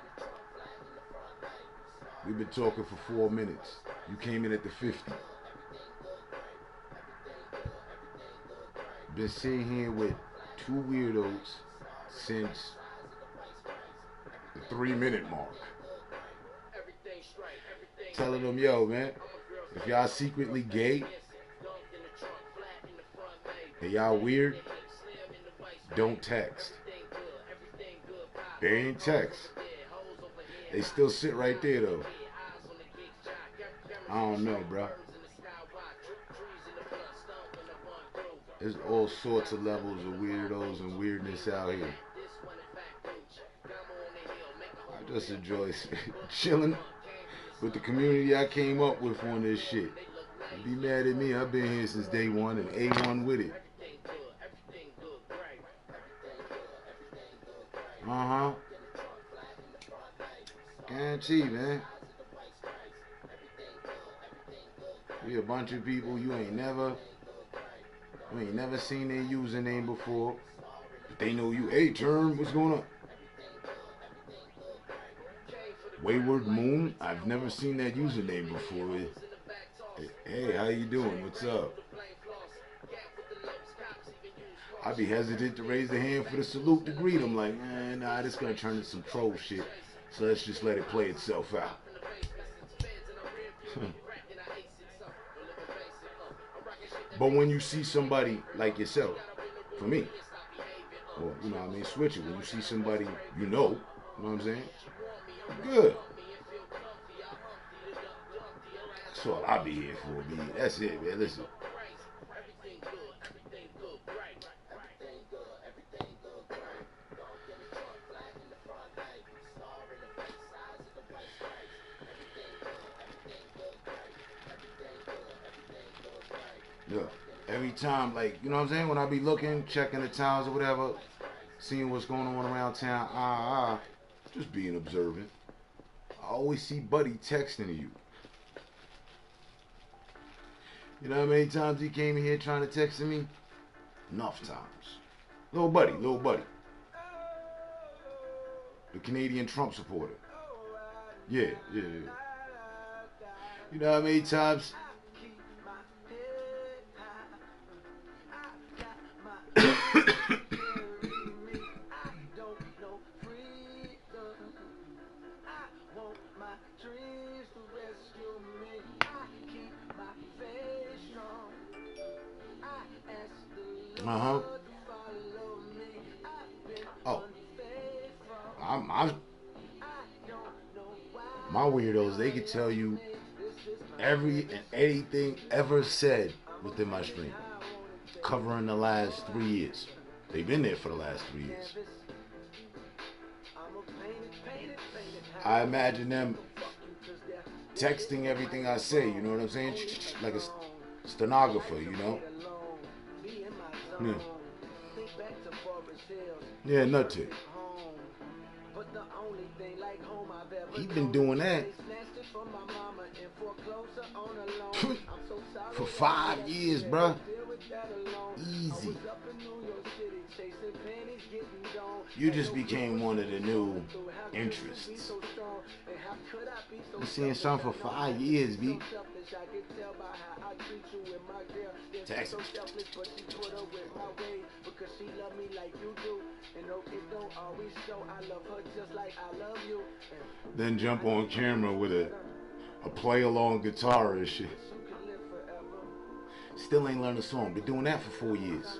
We've been talking for 4 minutes. You came in at the 50. Been sitting here with 2 weirdos since the 3-minute mark. Telling them, yo, man, if y'all secretly gay and y'all weird, don't text. They ain't text. They still sit right there, though. I don't know, bro. There's all sorts of levels of weirdos and weirdness out here. I just enjoy chilling with the community I came up with on this shit. Don't be mad at me. I've been here since day one and A1 with it. Guarantee, man. We a bunch of people you ain't never You ain't never seen their username before. But they know you. Hey, Term, what's going on? Wayward Moon, I've never seen that username before. Hey, how you doing? What's up? I'd be hesitant to raise the hand for the salute to greet him. Like, nah, this gonna turn into some troll shit. So let's just let it play itself out. But when you see somebody like yourself, for me, or, you know what I mean, switch it. When you see somebody you know what I'm saying? Good. That's all I be here for, B. That's it, man. Listen. Yeah. Every time, like, you know what I'm saying? When I be looking, checking the towns or whatever, seeing what's going on around town, just being observant. I always see Buddy texting you. You know how many times he came in here trying to text me? Enough times. Little buddy. The Canadian Trump supporter. Yeah. You know how many times? Oh. My weirdos, they could tell you every and anything ever said within my stream, covering the last 3 years. They've been there for the last 3 years. I imagine them texting everything I say, you know what I'm saying? Like a stenographer, you know? Yeah, nutty. He been doing that for 5 years, bruh. Easy. You just became one of the new interests. You seeing something for 5 years, B. Text. Then jump on camera with a play-along guitar and shit. Still ain't learned a song. Been doing that for 4 years.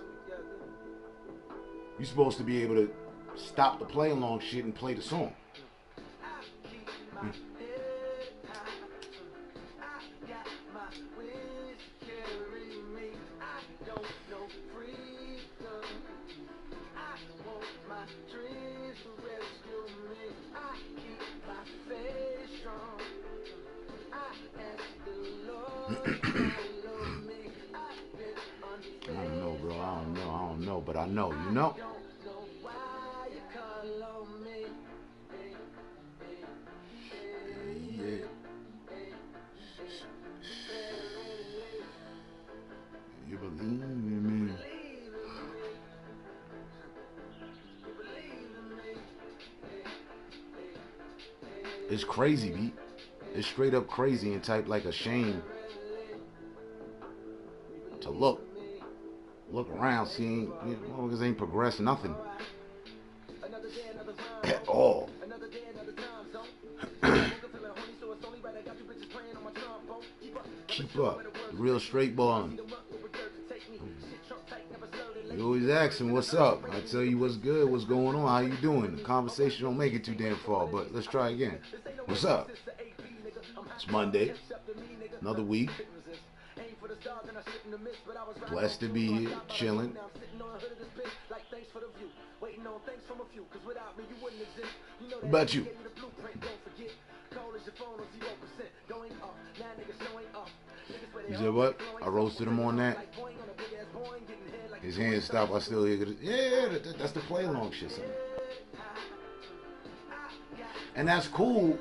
You supposed to be able to stop the play-along shit and play the song. I don't know, bro. I don't know, but I know, you know? Yeah. You believe in me? It's crazy, B. It's straight up crazy and type like a shame to look around, see, motherfuckers ain't progressed nothing at all. Keep up, the real straight ballin'. You always asking what's up. I tell you what's good, what's going on, how you doing. The conversation don't make it too damn far, but let's try again. What's up? It's Monday, another week. Blessed to be here, chilling. What about you? You said what? I roasted him on that. His hands stop. I still hear it. Yeah, that's the play along shit, son. And that's cool.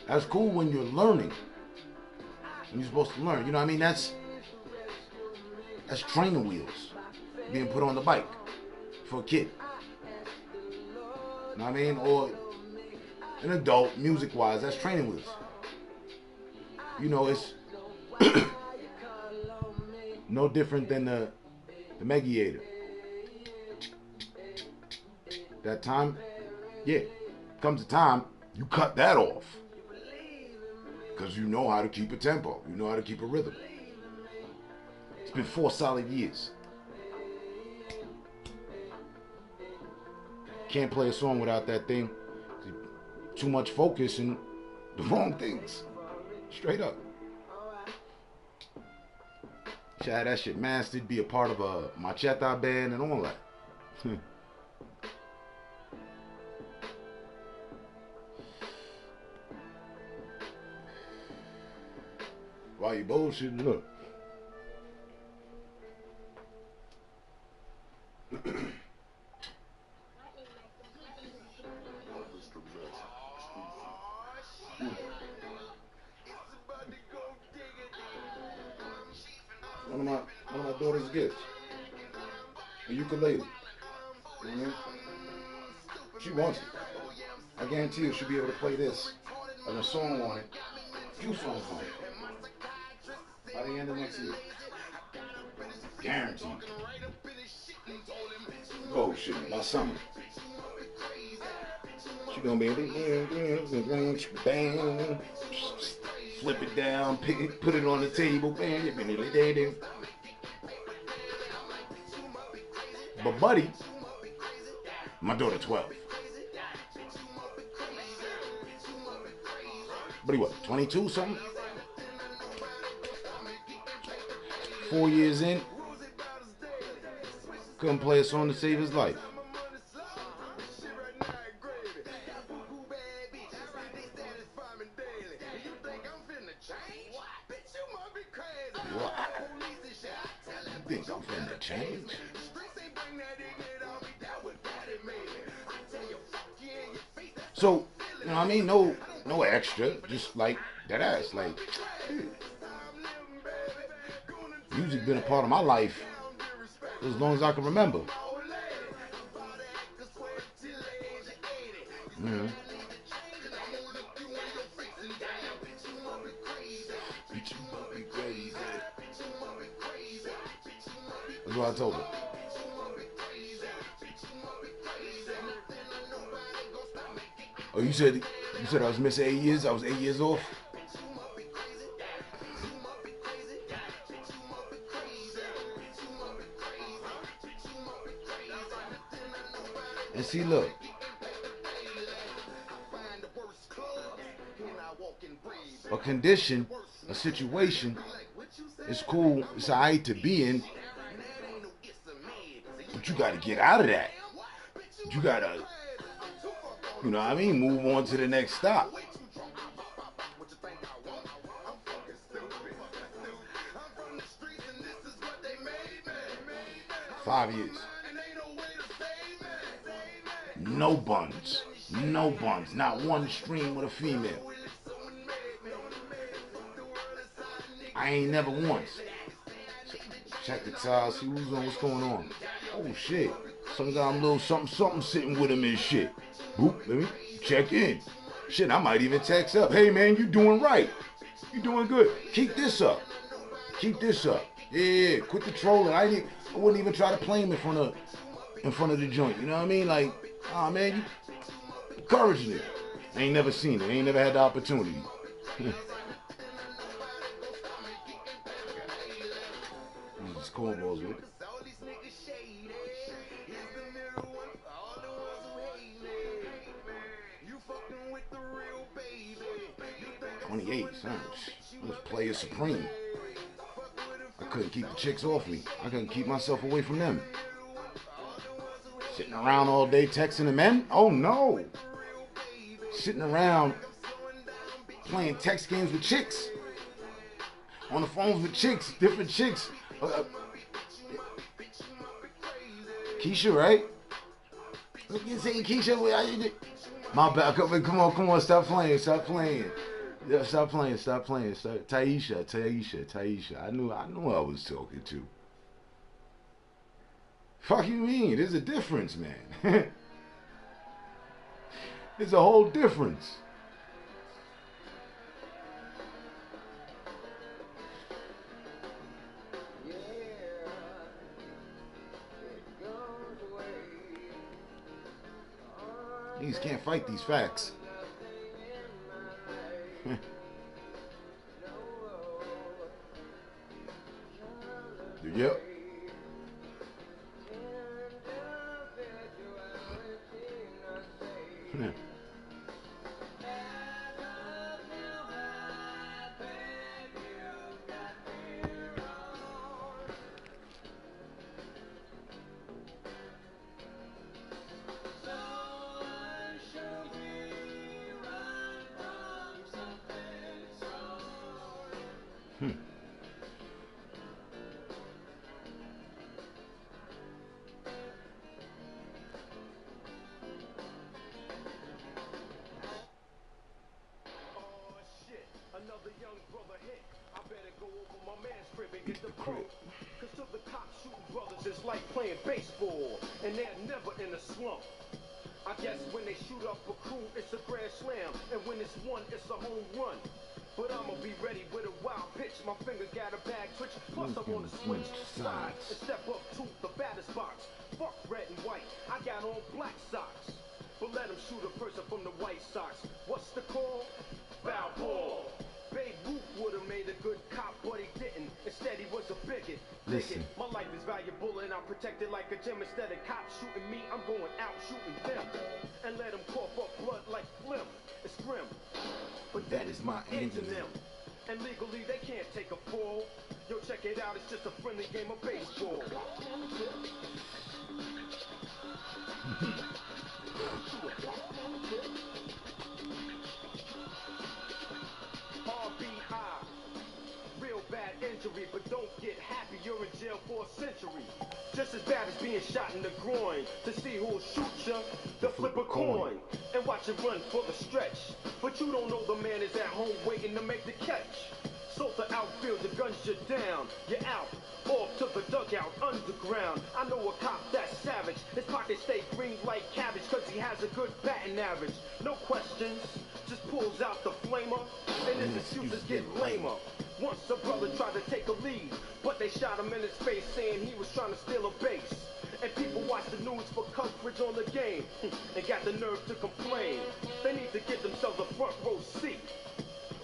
That's cool when you're learning. And you're supposed to learn. You know what I mean? That's That's training wheels being put on the bike for a kid. You know what I mean? Or an adult, music-wise, that's training wheels. You know, it's no different than the Megiator. That time, yeah, comes a time, you cut that off. Because you know how to keep a tempo. You know how to keep a rhythm. It's been 4 solid years. Can't play a song without that thing. Too much focus and the wrong things. Straight up. Should have that shit mastered, be a part of a macheta band and all that. Why you bullshitting? Look. One of my daughter's gifts. A ukulele. You know what I mean? She wants it. I guarantee you she'll be able to play this and a song on it. A few songs on it. By the end of next year. Guaranteed. Bullshit. By summer. She gonna be bang, flip it down, put it on the table, bang. But buddy, my daughter 12. Buddy what, 22 something? 4 years in, couldn't play a song to save his life. You think I'm finna change? So, you know what I mean? No extra, just like that ass. Like, music been a part of my life as long as I can remember. Mm-hmm. That's what I told her. Oh, you said I was missing 8 years? I was 8 years off? And see, look. A condition, a situation, it's cool, it's alright to be in, but you gotta get out of that. You gotta, you know what I mean, move on to the next stop. Five years. No buns. No buns. Not one stream with a female. I ain't never once. Check the tires, see who's on, what's going on. Oh shit. Some got a little something sitting with him and shit. Boop, let me check in. Shit, I might even text up. Hey man, you doing right. You doing good. Keep this up. Keep this up. Yeah, quit the trolling. I wouldn't even try to play him in front of the joint. You know what I mean? Like, ah man, you encouraging it. I ain't never seen it. I ain't never had the opportunity. These cornballs with it. 28, son. I was player supreme. I couldn't keep the chicks off me. I couldn't keep myself away from them. Sitting around all day texting the men? Oh no. Sitting around playing text games with chicks. On the phones with chicks, different chicks. Keisha, right? You saying Keisha? My bad. Come on. Stop playing. Yeah, stop playing. Taisha. I knew I was talking to. Fuck you mean? There's a difference, man. There's a whole difference. Niggas can't fight these facts. Yep. Another young brother hit. I better go over my man's crib and get the pump. Cause to the cops shooting brothers is like playing baseball, and they're never in a slump. I guess when they shoot up a crew, it's a grand slam, and when it's one, it's a home run. But I'ma be ready with a wild pitch. My finger got a bag twitch, plus I wanna switch sides and step up to the batters box. Fuck red and white, I got on black socks. But let him shoot a person from the White Sox. What's the call? Foul ball. Babe Ruth would've made a good cop, but he didn't. Instead, he was a bigot. Listen. My life is valuable and I'm protected like a gem. Instead of cops shooting me, I'm going out shooting them. And let them cough up blood like phlegm. It's grim. But that is my end to them. And legally, they can't take a fall. Yo, check it out, it's just a friendly game of baseball. RBI, real bad injury, but don't get happy, you're in jail for a century. Just as bad as being shot in the groin. To see who'll shoot ya, they'll flip a coin and watch it run for the stretch. But you don't know the man is at home waiting to make the catch. So the outfield, the guns you down, you're out, off to the dugout, underground. I know a cop that's savage, his pockets stay green like cabbage, cause he has a good batting average. No questions, just pulls out the flamer, and his excuses get lamer. Once a brother tried to take a lead, but they shot him in his face saying he was trying to steal a base. And people watch the news for coverage on the game, and got the nerve to complain. They need to get themselves a front row seat,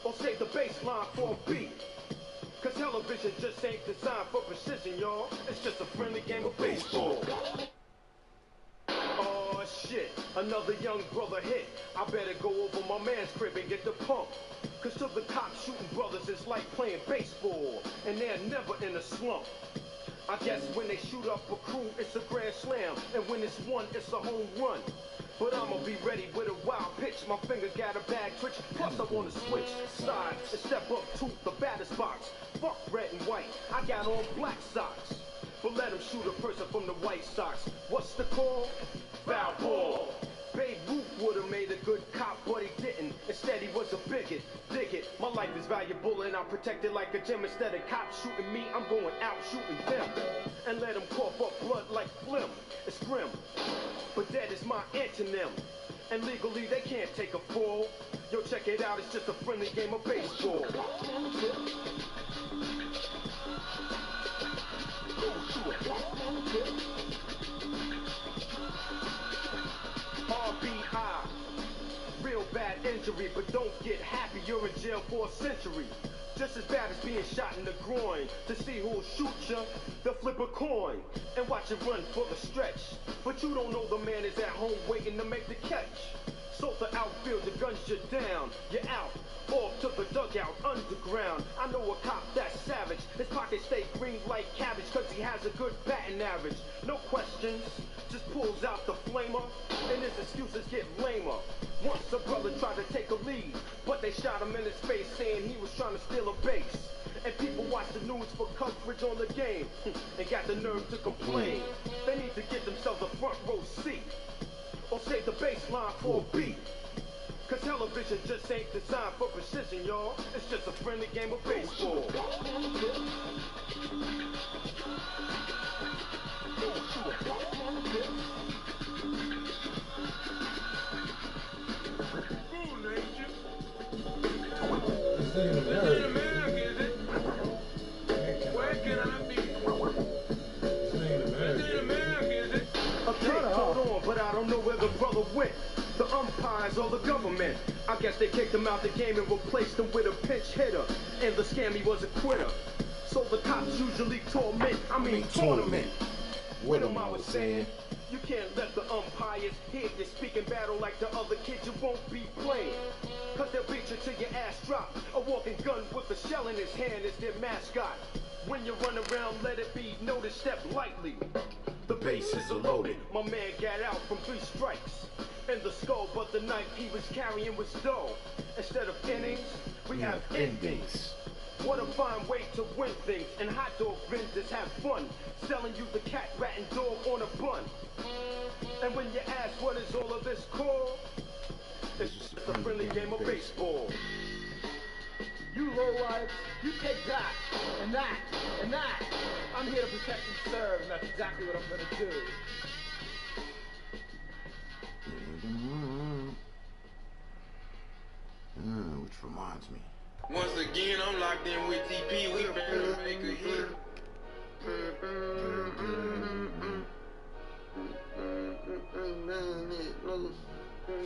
or save the baseline for a beat. Cause television just ain't designed for precision, y'all. It's just a friendly game of baseball. Oh shit, another young brother hit. I better go over my man's crib and get the pump. Cause to the cops shooting brothers is like playing baseball, and they're never in a slump. I guess when they shoot up a crew, it's a grand slam, and when it's one, it's a home run. But I'ma be ready with a wild pitch. My finger got a bag twitch, plus I wanna switch sides and step up to the batter's box. Fuck red and white, I got on black socks. But let him shoot a person from the White Sox. What's the call? Foul ball. Babe Ruth would've made a good cop, but he didn't. Instead, he was a bigot. Dig it, my life is valuable and I'm protected like a gem. Instead of cops shooting me, I'm going out shooting them. And let them cough up blood like phlegm. It's grim, but that is my antonym. And legally, they can't take a fall. Yo, check it out, it's just a friendly game of baseball. RBI, real bad injury, but don't get happy, you're in jail for a century. Just as bad as being shot in the groin. To see who'll shoot ya, they'll flip a coin and watch it run for the stretch. But you don't know the man is at home waiting to make the catch. So the outfield, the guns you down, you're out, off to the dugout, underground. I know a cop that's savage, his pockets stay green like cabbage, cause he has a good batting average. No questions, just pulls out the flamer, and his excuses get lamer. Once a brother tried to take a lead, but they shot him in his face saying he was trying to steal a base. And people watch the news for coverage on the game, and got the nerve to complain. They need to get themselves a front row seat, or save the baseline for a beat. Cause television just ain't designed for precision, y'all. It's just a friendly game of baseball. in America, is it? Where can I be? This ain't America. In America, is it? Okay, hold on, but I don't know where the brother went. The umpires or the government. I guess they kicked him out the game and replaced him with a pinch hitter. And the scammy was a quitter. So the cops usually tournament. What am I was saying? You can't let the umpires hear you speaking battle like the other kids. You won't be playing. Cause they'll beat you till your ass drop. A walking gun with a shell in his hand is their mascot. When you run around, let it be noticed, step lightly. The bases are loaded. My man got out from 3 strikes in the skull, but the knife he was carrying was dull. Instead of innings, we have endings. What a fine way to win things. And hot dog vendors have fun selling you the cat, rat, and dog on a bun. And when you ask what is all of this called, it's just a friendly game of baseball. You lowlife, you take that, and that, and that. I'm here to protect and serve, and that's exactly what I'm gonna do. Which reminds me. Once again, I'm locked in with TP. We better make a hit.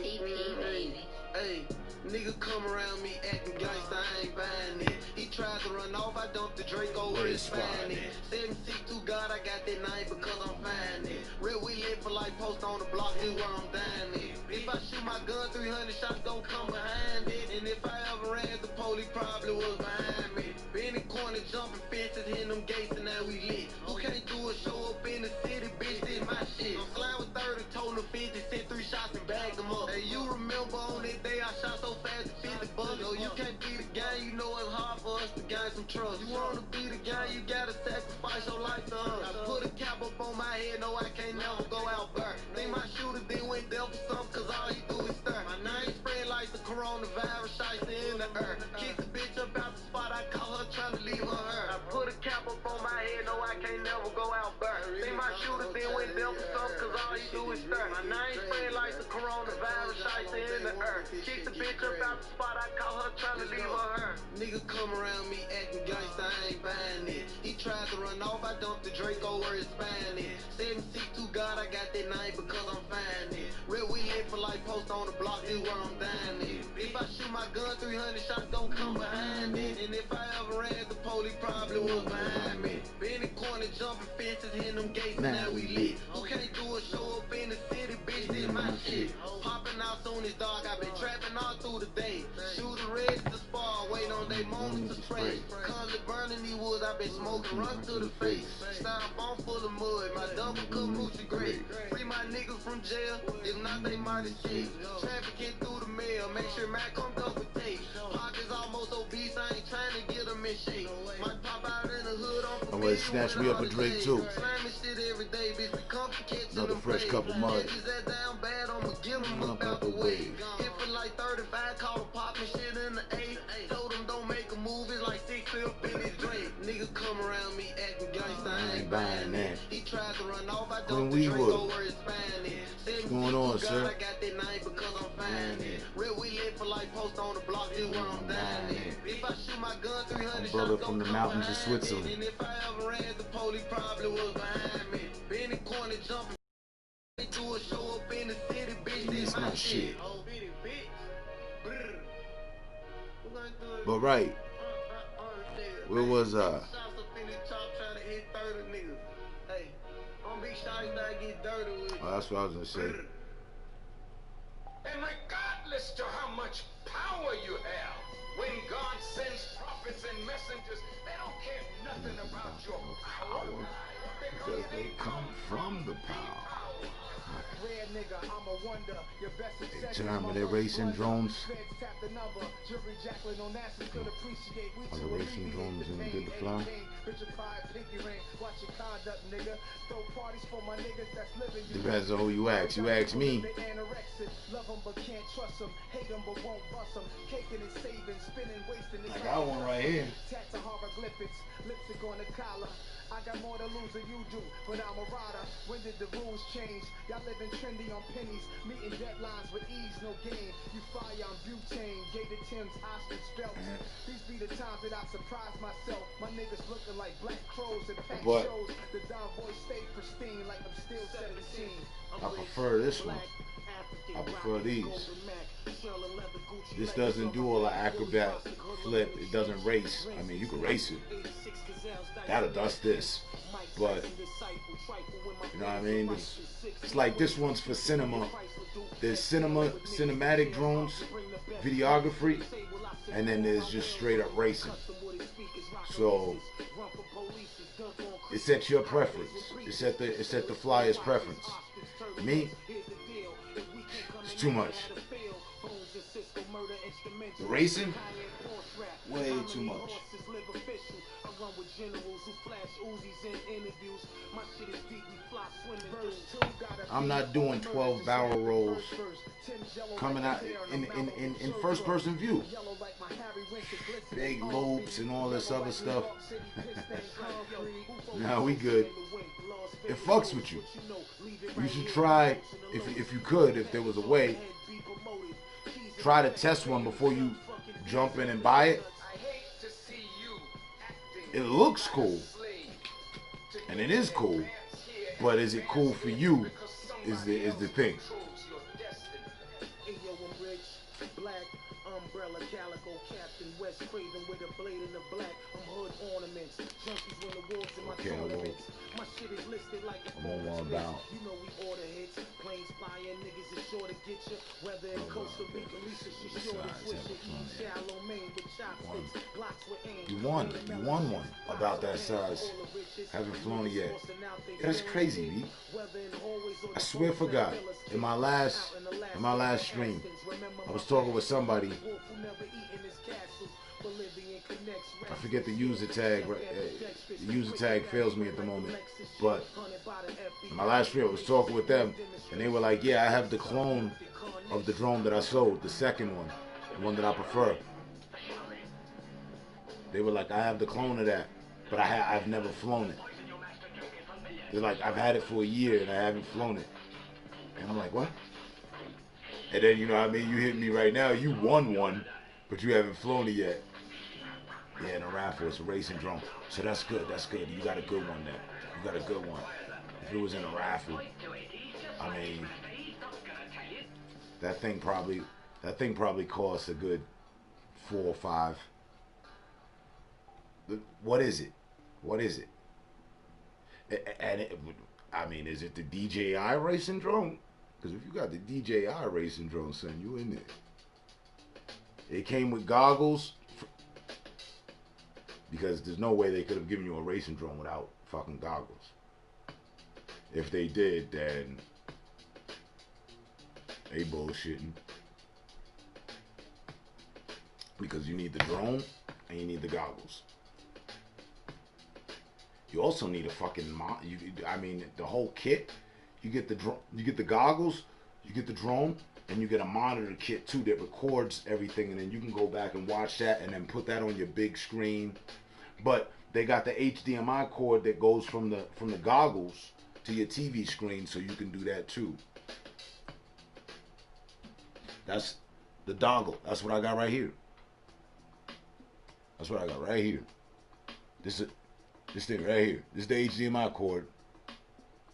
TP, baby. Hey, nigga come around me acting gangsta, I ain't buying it. He tried to run off, I dumped the Drake over his spine. 762 God, I got that name because I'm finding it. Real we live for like post on the block, this where I'm dying it. If I shoot my gun, 300 shots gon' come behind it. And if I ever ran, the police probably was behind me. Been in corner, jumping fences, hitting them gates, and now we lit. Who can't do a show up in the city, bitch, this my shit. I'm flying with 30, told them 50, sent 3 shots and bagged them up. Hey, you remember on that day I shot so fast at 50 bucks? Yo, you can't be the gang, you know it's hard for us to gain some trust. You wanna be the gang, you gotta sacrifice your life to us. I put a cap up on my head, no I can't never go out there. Think my shooter then went there for something, cause all he do is stir. My name spread like the coronavirus, shiesty in the earth. Kick the bitch up out the spot, I call her trying to leave her. I put a cap up on my head, no I can't never go out there. Think my shooter then went there for something, cause all he do is stir. My name spread like the coronavirus, shiesty in the earth. Kick the bitch up out the spot, I call her trying to leave her. Nigga come around me acting gangsta, I ain't buying it. He tried to run off, I dumped the Drake over his spine. 762 God, I got that name because I'm finding it. Real we live for like post on the block, this where I'm dying it. If I shoot my gun, 300 shots gon' come behind it. And if I ever ran, the police probably was behind me. Been in corner, jumping fences, hitting them gates, now we lit. Who can't do a show up in the city, bitch, this my shit. Popping out soon as dark, I been trapping all through the day. Shooting ready to spar, wait on they moments to spray. Constantly burning these woods, I been smoking rust to the face. Styrofoam full of mud, my double kombucha great. Free my niggas from jail, if not they might escape. Trafficking through the mail, make sure Mac comes up with tape. Pockets almost obese, I ain't trying to get them in shape. Might pop out in the hood on I'm ready to snatch me up a drink too. Slamming shit every day, bitch, we come to catch Another them fresh plays. cup of mud. Bitches that down bad, I'ma get them up out the way. Hit for like 35, call a poppin' shit in the 8. Told them don't make a move, it's like 6 up in his Drake. Nigga come around me acting gangsta, I ain't buying that. He tried to run off, I dumped the Drake over his spine. What's going on, sir? I got that name because I'm finding. Real we live for like post on the block, this where I'm dying. If I shoot my gun, 300 brother from the mountains of Switzerland. And if I ever ran, the police probably was behind me. Been in corner jumping. Do a show up in the city, bitch, this my shit. But right, where was I? Oh, that's what I was gonna say. And regardless to how much power you have, when God sends prophets and messengers, they don't care nothing about your power. Because they come from the power. Red nigga, I'm a wonder. Your best success. They racing drones. Tap the number. Jury Jacqueline on NASA could appreciate. Are the racing drones and did the fly? Richard Pryor, pinky ring. Watch your conduct, nigga. Throw parties for my niggas that's living. Depends on who you ask. You ask me. Love them but can't trust them. Hate them but won't bust them. Caking and saving, spinning, wasting. I got one right here. Tats a hieroglyph benefits. Lipstick on the collar. I got more to lose than you do, but I'm a rider. When did the rules change? Y'all living trendy on pennies, meeting deadlines with ease, no game. You fire, I'm butane, gated Tim's, ostrich belts. These be the times that I surprise myself. My niggas looking like black crows at pack shows. The Don voice stay pristine, like I'm still 17. I prefer this one. I prefer these. This doesn't do all the acrobat flip. It doesn't race. I mean, you can race it. That'll dust this. But, you know what I mean? It's like this one's for cinema. There's cinematic drones, videography, and then there's just straight up racing. So, it's at your preference. It's at the flyer's preference. Me, it's too much. The racing, way too much. I'm not doing 12 barrel rolls coming out in first person view. Big loops and all this other stuff. Nah, we good. It fucks with you. You should try, if you could, if there was a way, try to test one before you jump in and buy it. It looks cool, and it is cool, but is it cool for you? Is the thing. Umbrella, calico, Captain West Craven with a blade in the black. I'm hood ornaments. Junkies win awards in my tournaments. My shit is listed like a bonus list. You know we order hits. Planes flying, niggas is sure to get you. Whether in Costa Rica, Lisa, she's sure to switch you. Shallow main with chopsticks. Blocks with aim. You won one about that size. Haven't flown it yet. That's crazy, B. I swear for God, in my last stream, I was talking with somebody. I forget the user tag. The user tag fails me at the moment. But in my last stream, I was talking with them, and they were like, "Yeah, I have the clone of the drone that I sold, the second one, the one that I prefer." They were like, "I have the clone of that, but I've never flown it." They're like, "I've had it for a year and I haven't flown it." And I'm like, "What?" And then, you know what I mean, you hit me right now, you won one, but you haven't flown it yet. Yeah, in a raffle, it's a racing drone. So that's good, You got a good one there. You got a good one. If it was in a raffle, I mean, that thing probably costs a good 4 or 5. What is it? And I mean, is it the DJI racing drone? Because if you got the DJI racing drone, son, you in there. It came with goggles. Because there's no way they could have given you a racing drone without fucking goggles. If they did, then they bullshitting. Because you need the drone and you need the goggles. You also need a fucking the whole kit. You get the goggles, you get the drone, and you get a monitor kit too that records everything, and then you can go back and watch that and then put that on your big screen. But they got the HDMI cord that goes from the goggles to your TV screen, so you can do that too. That's the dongle. That's what I got right here. This thing right here. This is the HDMI cord.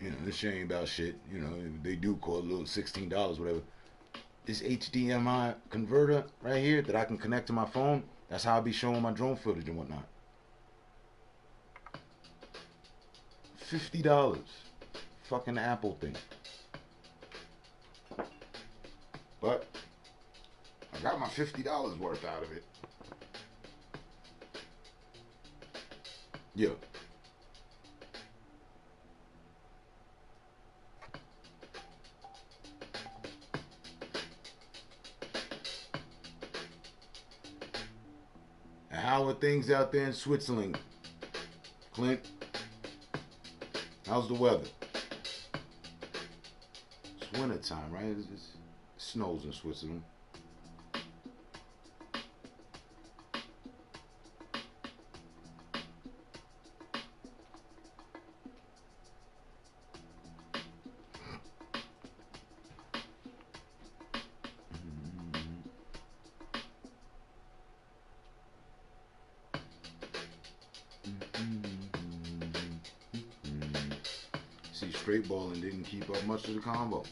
You know, this shit ain't about shit. You know, they do cost a little $16, whatever. This HDMI converter right here that I can connect to my phone, that's how I be showing my drone footage and whatnot. $50. Fucking Apple thing. But I got my $50 worth out of it. Yeah. And how are things out there in Switzerland? Clint, how's the weather? It's winter time, right? It snows in Switzerland. See, straight balling didn't keep up much of the combo.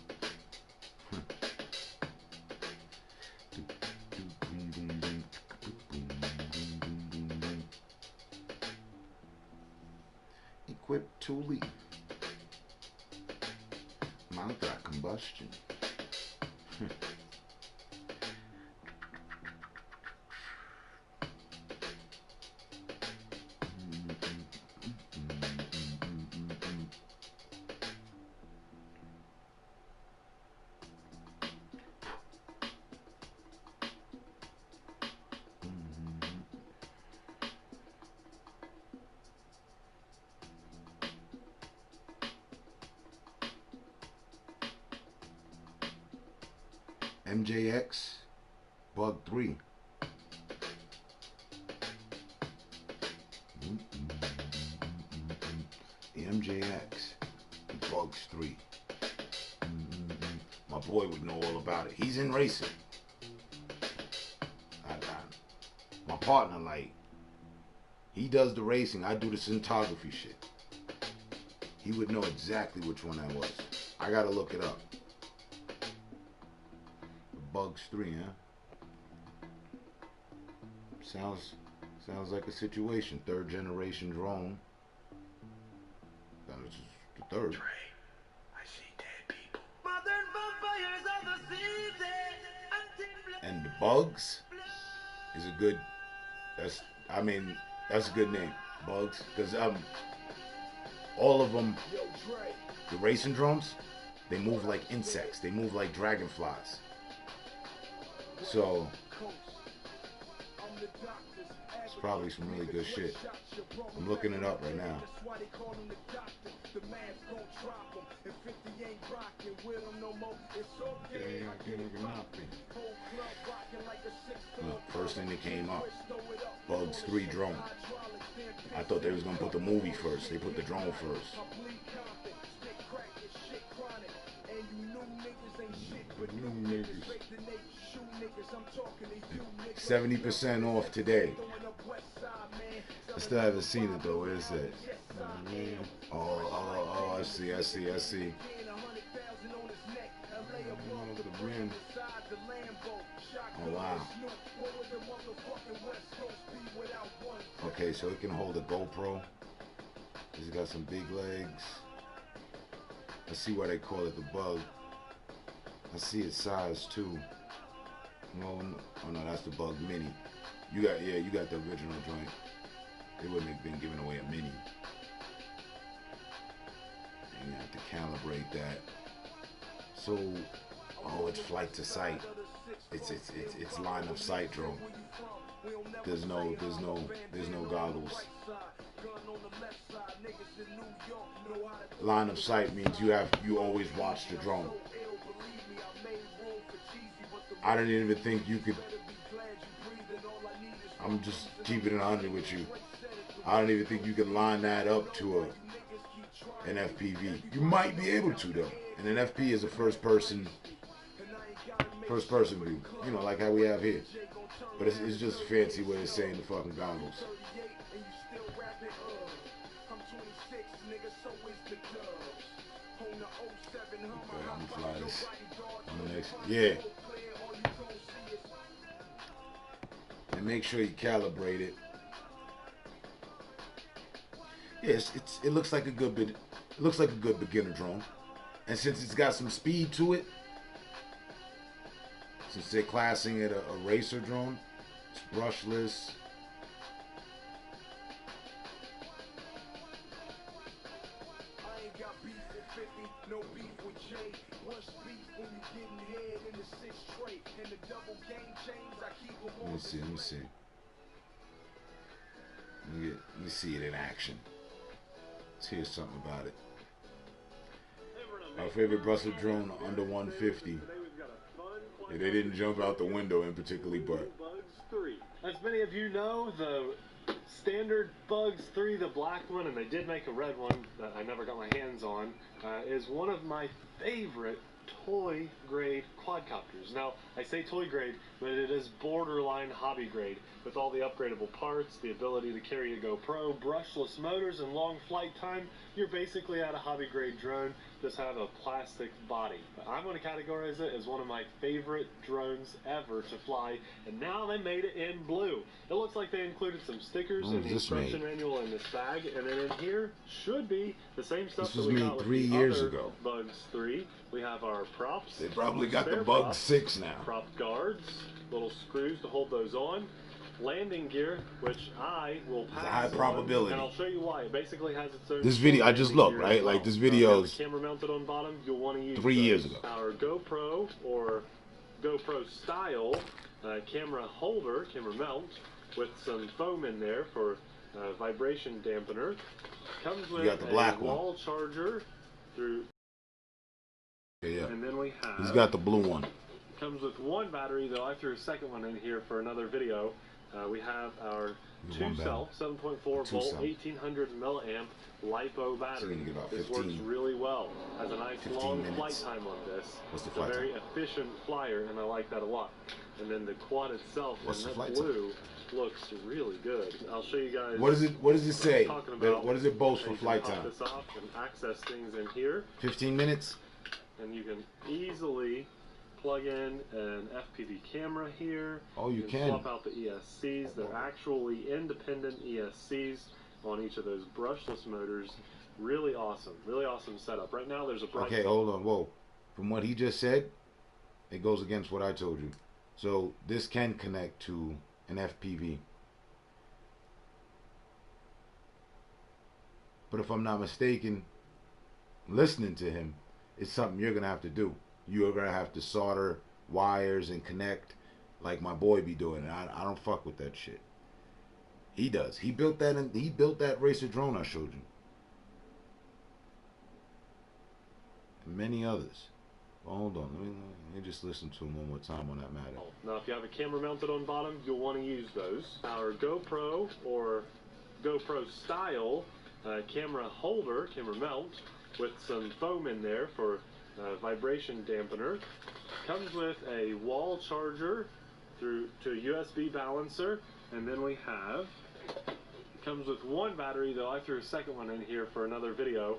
Equip Thule. Mount that combustion. MJX Bug 3. The MJX Bugs 3. My boy would know all about it. He's in racing. My partner, like, he does the racing. I do the cinematography shit. He would know exactly which one that was. I gotta look it up. Bugs 3, huh? Sounds like a situation. Third generation drone. That was the third. I see dead people. And the Bugs is a good. That's a good name, Bugs, because all of them, the racing drones, they move like insects. They move like dragonflies. So it's probably some really good shit. I'm looking it up right now. First thing that came up, Bugs 3 drone. I thought they was gonna put the movie first. They put the drone first. 70% off today. I still haven't seen it though. Where is it? Oh, I see. Oh, wow. Okay, so it can hold a GoPro. It's got some big legs. I see why they call it the Bug. I see its size too. No, oh no, that's the Bug Mini. You got the original joint. They wouldn't have been giving away a Mini. And you have to calibrate that. So, it's flight to sight. It's line of sight drone. There's no goggles. Line of sight means you always watch the drone. I didn't even think you could. I'm just keeping it 100 with you. I don't even think you can line that up to an FPV. You might be able to though. And an FP is a first person view. You know, like how we have here. But it's just a fancy way of saying the fucking goggles. Okay, I'm gonna fly this on the next. Yeah. And make sure you calibrate it. Yes, it looks like a good bit. It looks like a good beginner drone. And since it's got some speed to it, since they're classing it a racer drone, it's brushless. Let me see. Let me see it in action. Let's hear something about it. Our favorite brushless drone under 150. Yeah, they didn't jump out the window in particularly, but as many of you know, the standard Bugs 3, the black one, and they did make a red one that I never got my hands on, is one of my favorite toy grade quadcopters. Now, I say toy grade, but it is borderline hobby grade with all the upgradable parts, the ability to carry a GoPro, brushless motors, and long flight time. You're basically at a hobby grade drone, just have a plastic body. But I'm going to categorize it as one of my favorite drones ever to fly, and now they made it in blue. It looks like they included some stickers in the instruction manual in this bag, and then in here should be the same stuff that we got with 3 the years other ago. Bugs 3. We have our props. They probably got the spare Bug props, 6 now. Prop guards, little screws to hold those on. Landing gear, which I will pass. It's a high probability. And I'll show you why. It basically has its own. This video, I just looked, right? Like this video's camera mounted on bottom. You'll want to use 3 years ago. Our GoPro or GoPro style camera holder, camera mount, with some foam in there for vibration dampener. Comes with got the black a wall charger through. Yeah. And then we have. He's got the blue one. Comes with one battery, though I threw a second one in here for another video. We have our 2-cell, 7.4 volt, 1800 milliamp LiPo battery. This works really well. Has a nice long flight time on this. It's a very efficient flyer, and I like that a lot. And then the quad itself in that blue looks really good. I'll show you guys. What does it say? What does it boast for flight time? Pop this off and access things in here. 15 minutes. And you can easily plug in an FPV camera here. Oh, you can. Swap out the ESCs. They're actually independent ESCs on each of those brushless motors. Really awesome setup. Right now there's a bright. Okay, hold on. Whoa. From what he just said, it goes against what I told you. So this can connect to an FPV. But if I'm not mistaken, listening to him, it's something you're going to have to do. You're going to have to solder wires and connect like my boy be doing. And I don't fuck with that shit. He does. He built that racer drone I showed you. And many others. Well, hold on. Let me just listen to him one more time on that matter. Now, if you have a camera mounted on bottom, you'll want to use those. Our GoPro or GoPro style camera holder, camera mount, with some foam in there for vibration dampener. Comes with a wall charger through to a USB balancer, and then we have. Comes with one battery, though I threw a second one in here for another video.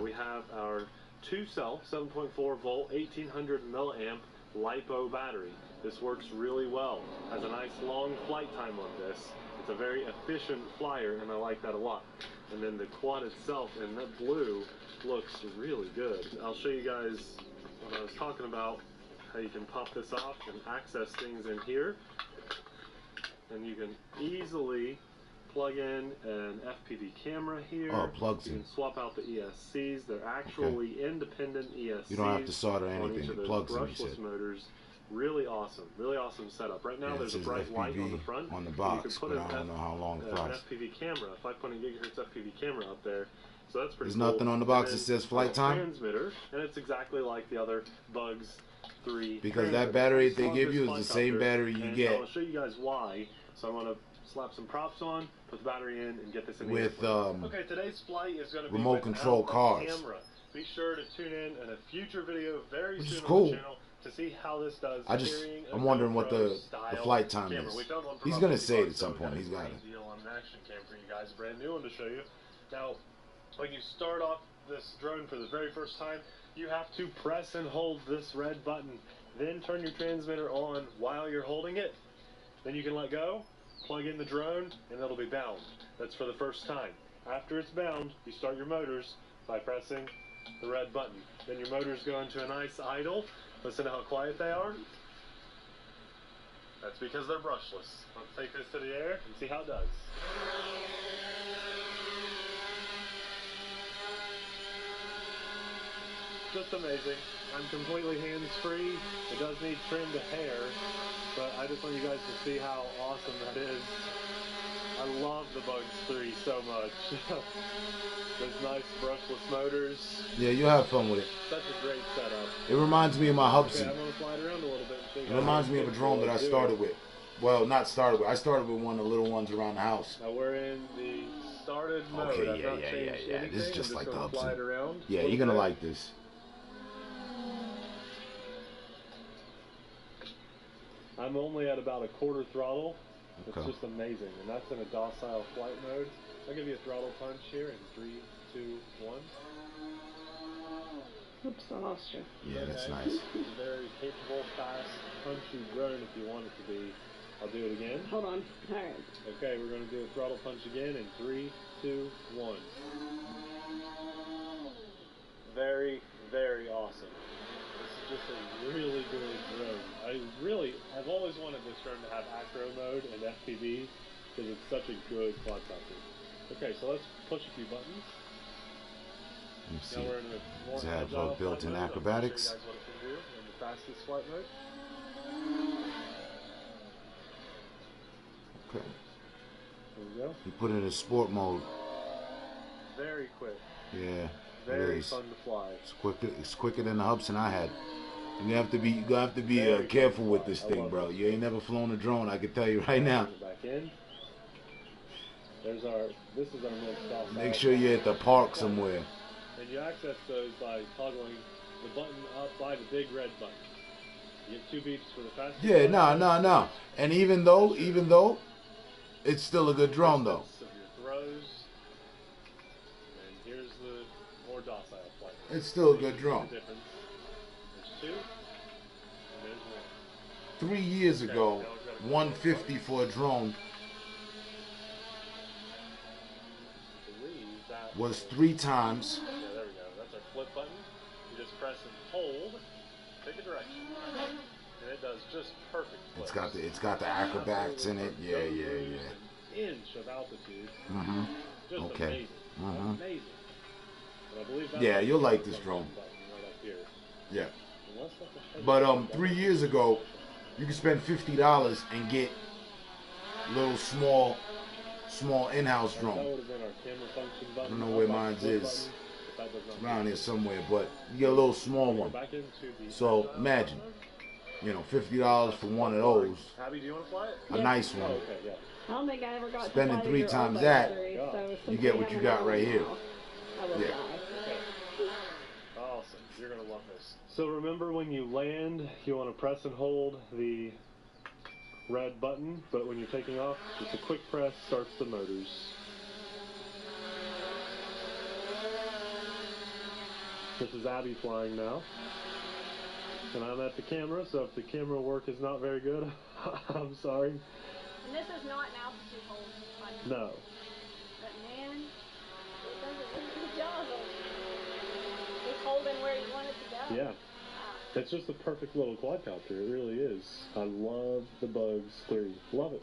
We have our 2-cell, 7.4 volt, 1800 milliamp LiPo battery. This works really well. Has a nice long flight time on this. It's a very efficient flyer, and I like that a lot. And then the quad itself in that blue looks really good. I'll show you guys what I was talking about, how you can pop this off and access things in here. And you can easily plug in an FPV camera here. Oh, it plugs in. You can swap out the ESCs. They're actually independent ESCs. You don't have to solder anything. It plugs in. Brushless motors. Really awesome setup. Right now there's a bright FPV light on the front. On the box, you can put but I don't know how long it flies. An FPV camera, 5.8 gigahertz FPV camera up there. So that's pretty There's cool. nothing on the box that says flight time? Transmitter, and it's exactly like the other Bugs 3. Because that battery they give you is the same battery you get. I'll show you guys why. So I'm going to slap some props on, put the battery in, and get this in with okay, today's flight is going to be remote control cars. Camera. Be sure to tune in a future video very soon cool. on the channel to see how this does. I'm wondering what the flight time is. He's going to say it at some point. He's got it. On an action cam for you guys, brand new one to show you. Now, when you start off this drone for the very first time, you have to press and hold this red button. Then turn your transmitter on while you're holding it. Then you can let go, plug in the drone, and it'll be bound. That's for the first time. After it's bound, you start your motors by pressing the red button. Then your motors go into a nice idle. Listen to how quiet they are. That's because they're brushless. Let's take this to the air and see how it does. Just amazing. I'm completely hands-free. It does need trim to hair, but I just want you guys to see how awesome that is. I love the Bugs 3 so much. Those nice brushless motors. Yeah, you'll have fun with it. Such a great setup. It reminds me of my Hubsy. Okay, I'm going to slide around a little bit. It reminds me of a drone that I started with. Well, not started with. I started with one of the little ones around the house. Now we're in the started mode. Okay, yeah. This is just like the Hubsy. Yeah, you're going to like this. I'm only at about a quarter throttle. It's Okay. just amazing, and that's in a docile flight mode. I'll give you a throttle punch here in 3, 2, 1. Oops, I lost you. Yeah, that's Okay. nice. It's a very capable, fast, punchy drone if you want it to be. I'll do it again. Hold on. All right. Okay, we're going to do a throttle punch again in 3, 2, 1. Very, very awesome. This is just a really good drone. I've always wanted this drone to have acro mode and FPV because it's such a good quadcopter. Okay, so let's push a few buttons. Let me see. Now we're in a more Does it have agile built-in flight mode. acrobatics? I'll show you guys what it can do in the fastest flight mode. Okay. There we go. You put it in sport mode. Very quick. Yeah, Very it is. fun to fly. It's quicker than the Hubson I had. You have to be careful with this thing, bro. You ain't never flown a drone, I can tell you right now. Back in. This is our most docile. Make sure you're at the park somewhere. And you access those by toggling the button up by the big red button. You get 2 beeps for the fastest. Yeah, no. And even though, it's still a good drone though. Of your throws. And here's the more docile flight. It's still a good drone. The difference. There's 2, and there's 1. 3 years ago, 150 for a drone was 3 times. Yeah, there we go. That's our flip button. You just press and hold, pick a direction, and it does just perfect flips. It's got the acrobats in it. Yeah. An inch of altitude. Mhm. Just Okay. amazing. Amazing. And I believe that's Yeah, you'll like the this drone. button right up here. Yeah. Unless that's a heavy But button. 3 years ago, you could spend $50 and get little small in-house That drone. would have been our camera function button. I don't know where Up by the mine flip is. button, but that does not It's around here somewhere, but you get a little small one. Back into the So imagine, $50 for one of those, Abby, do you want to fly it? a nice one. Oh, okay, yeah. I don't think I ever got Spending to fly 3 your times old that, battery, so you since get we what you have got an right old here. now, I will Yeah. die. Awesome. You're going to love this. So remember when you land, you want to press and hold the red button, but when you're taking off, just a quick press starts the motors. This is Abby flying now. And I'm at the camera, so if the camera work is not very good, I'm sorry. And this is not an altitude hold button. No. But man, it does a really good job of just holding where you want it to go. Yeah. It's just a perfect little quadcopter. It really is. I love the Bugs 3. Love it.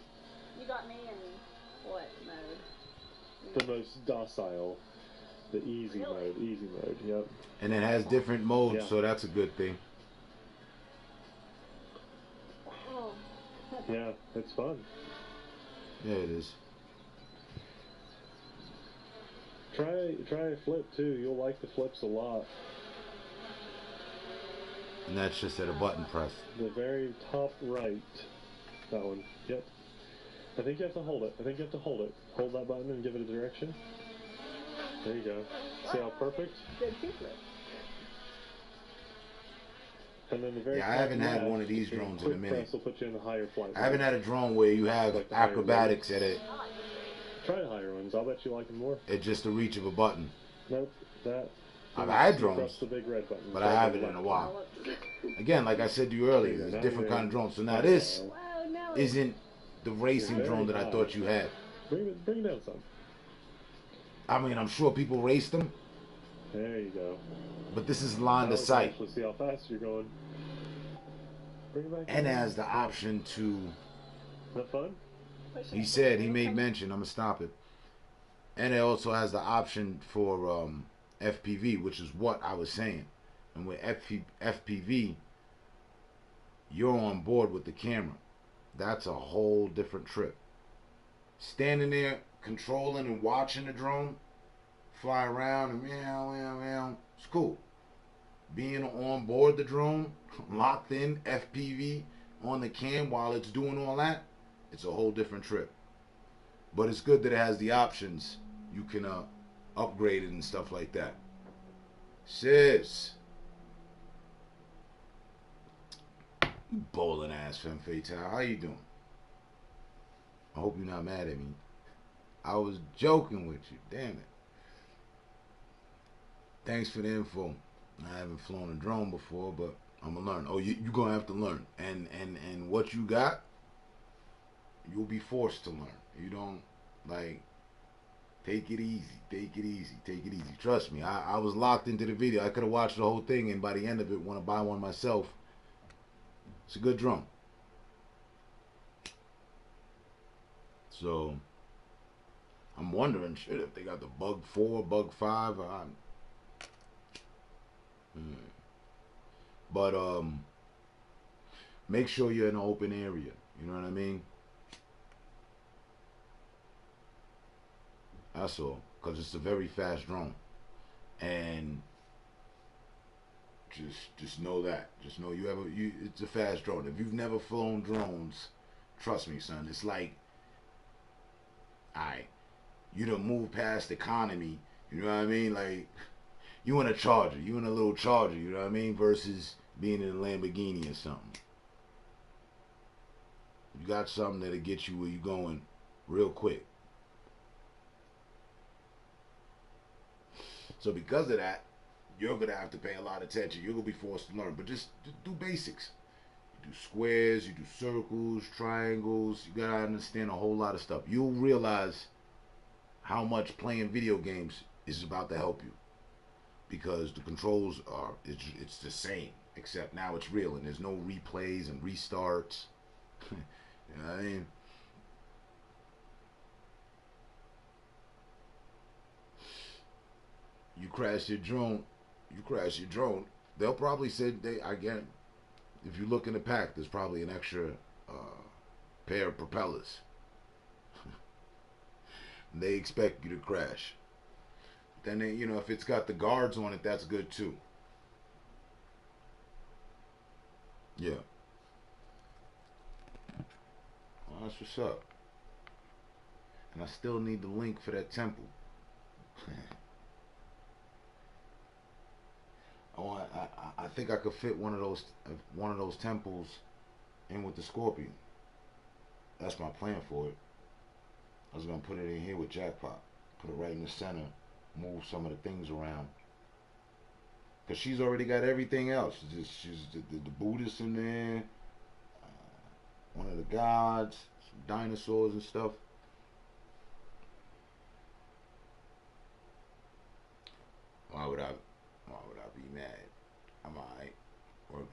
You got me in what mode? The most docile. The easy mode. Easy mode, yep. And it has different modes, Yeah. so that's a good thing. Oh. Yeah, it's fun. Yeah, it is. Try a flip too. You'll like the flips a lot. And that's just at a button press. The very top right. That one. Yep. I think you have to hold it. Hold that button and give it a direction. There you go. See how perfect? Good secret. And then the very Yeah, I top haven't had left, one of these the drones in a quick minute. press will put you in the higher flight. I haven't had a drone where you have Like the higher acrobatics at it Try the higher ones. I'll bet you like them more. at just the reach of a button. Nope. That. I've had Press drones, the big red button. but I haven't in a while. Again, like I said to you earlier, there's different kind of drones. So now this Whoa, no. isn't the racing Very drone that I high. thought you had. Bring it down some. I mean, I'm sure people race them, There you go. but this is line Now of we can sight. actually see how fast you're going. Bring it back. And it down. has the option to, Have fun? he said, he made mention, I'm going to stop it. And it also has the option for FPV, which is what I was saying. And with FPV, you're on board with the camera. That's a whole different trip. Standing there, controlling and watching the drone fly around and meow, it's cool. Being on board the drone, locked in, FPV on the cam while it's doing all that, it's a whole different trip. But it's good that it has the options. You can upgrade it and stuff like that. Sis. You bowling ass femme fatale. How you doing? I hope you're not mad at me. I was joking with you. Damn it. Thanks for the info. I haven't flown a drone before, but I'm gonna learn. Oh, you gonna have to learn. And what you got, you'll be forced to learn. You don't like. Take it easy. Take it easy. Take it easy. Trust me. I was locked into the video. I could have watched the whole thing, and by the end of it, want to buy one myself. It's a good drone. So I'm wondering, shit, if they got the Bug 4, Bug 5. But make sure you're in an open area. You know what I mean? That's all. Because it's a very fast drone. And just know that. Just know it's a fast drone. If you've never flown drones, trust me, son, it's like, alright, you done move past economy, you know what I mean? Like, you in a Charger, you in a little Charger, you know what I mean? Versus being in a Lamborghini or something. You got something that'll get you where you going real quick. So because of that, you're going to have to pay a lot of attention. You're going to be forced to learn. But just do basics. You do squares, you do circles, triangles. You got to understand a whole lot of stuff. You'll realize how much playing video games is about to help you. Because the controls it's the same. Except now it's real and there's no replays and restarts. You know what I mean? You crash your drone, they'll probably say, again, if you look in the pack, there's probably an extra pair of propellers. They expect you to crash. Then they, if it's got the guards on it, that's good too. Yeah. Well, that's what's up. And I still need the link for that temple. I think I could fit one of those temples in with the Scorpion. That's my plan for it. I was gonna put it in here with Jackpot. Put it right in the center. Move some of the things around. Cause she's already got everything else. She's the Buddhist in there. One of the gods, some dinosaurs and stuff. Why would I be mad? I'm alright. Working.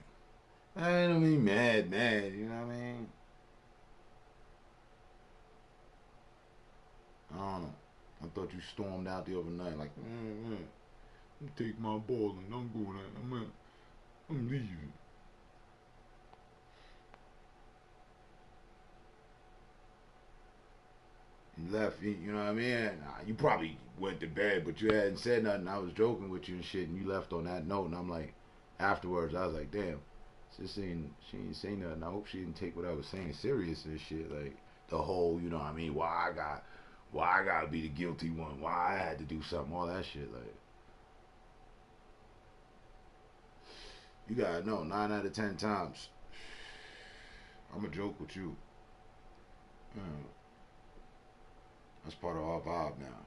I don't mean mad, you know what I mean? I don't know. I thought you stormed out the other night like, you take my ball and I'm going out. I'm leaving. You left, you know what I mean? Nah, you probably went to bed, but you hadn't said nothing. I was joking with you and shit, and you left on that note. And I'm like, afterwards, I was like, damn, she ain't say nothing. I hope she didn't take what I was saying serious and shit. Like the whole, you know what I mean? Why I gotta be the guilty one? Why I had to do something? All that shit. Like, you gotta know, 9 out of 10 times, I'm a joke with you. That's part of our vibe now.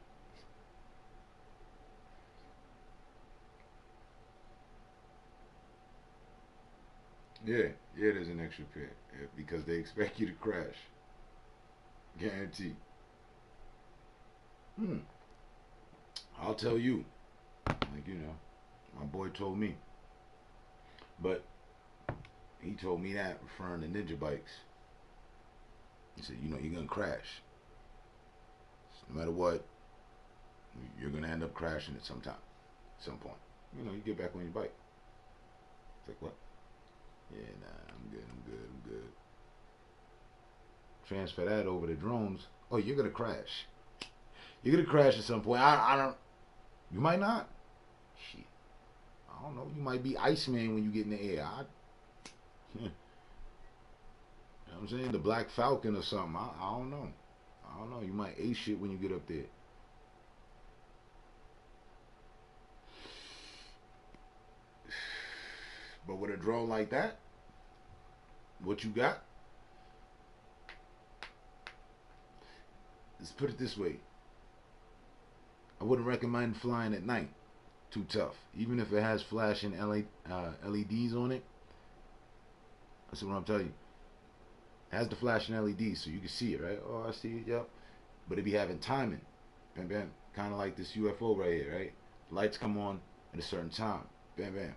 Yeah, there's an extra pair. Yeah, because they expect you to crash. Guarantee. I'll tell you. Like, my boy told me. But he told me that referring to ninja bikes. He said, you're gonna crash. No matter what, you're gonna end up crashing at some point. You get back on your bike. It's like, what? Yeah, nah, I'm good. Transfer that over to drones. Oh, you're gonna crash. You're gonna crash at some point. I don't. You might not. Shit. I don't know. You might be Iceman when you get in the air. You know what I'm saying? The Black Falcon or something. I don't know. You might ace shit when you get up there. But with a drone like that, what you got. Let's put it this way. I wouldn't recommend flying at night. Too tough. Even if it has flashing LEDs on it. That's what I'm telling you. It has the flashing LEDs so you can see it, right? Oh, I see it, yep. But it be having timing. Bam, bam. Kind of like this UFO right here, right? Lights come on at a certain time. Bam, bam.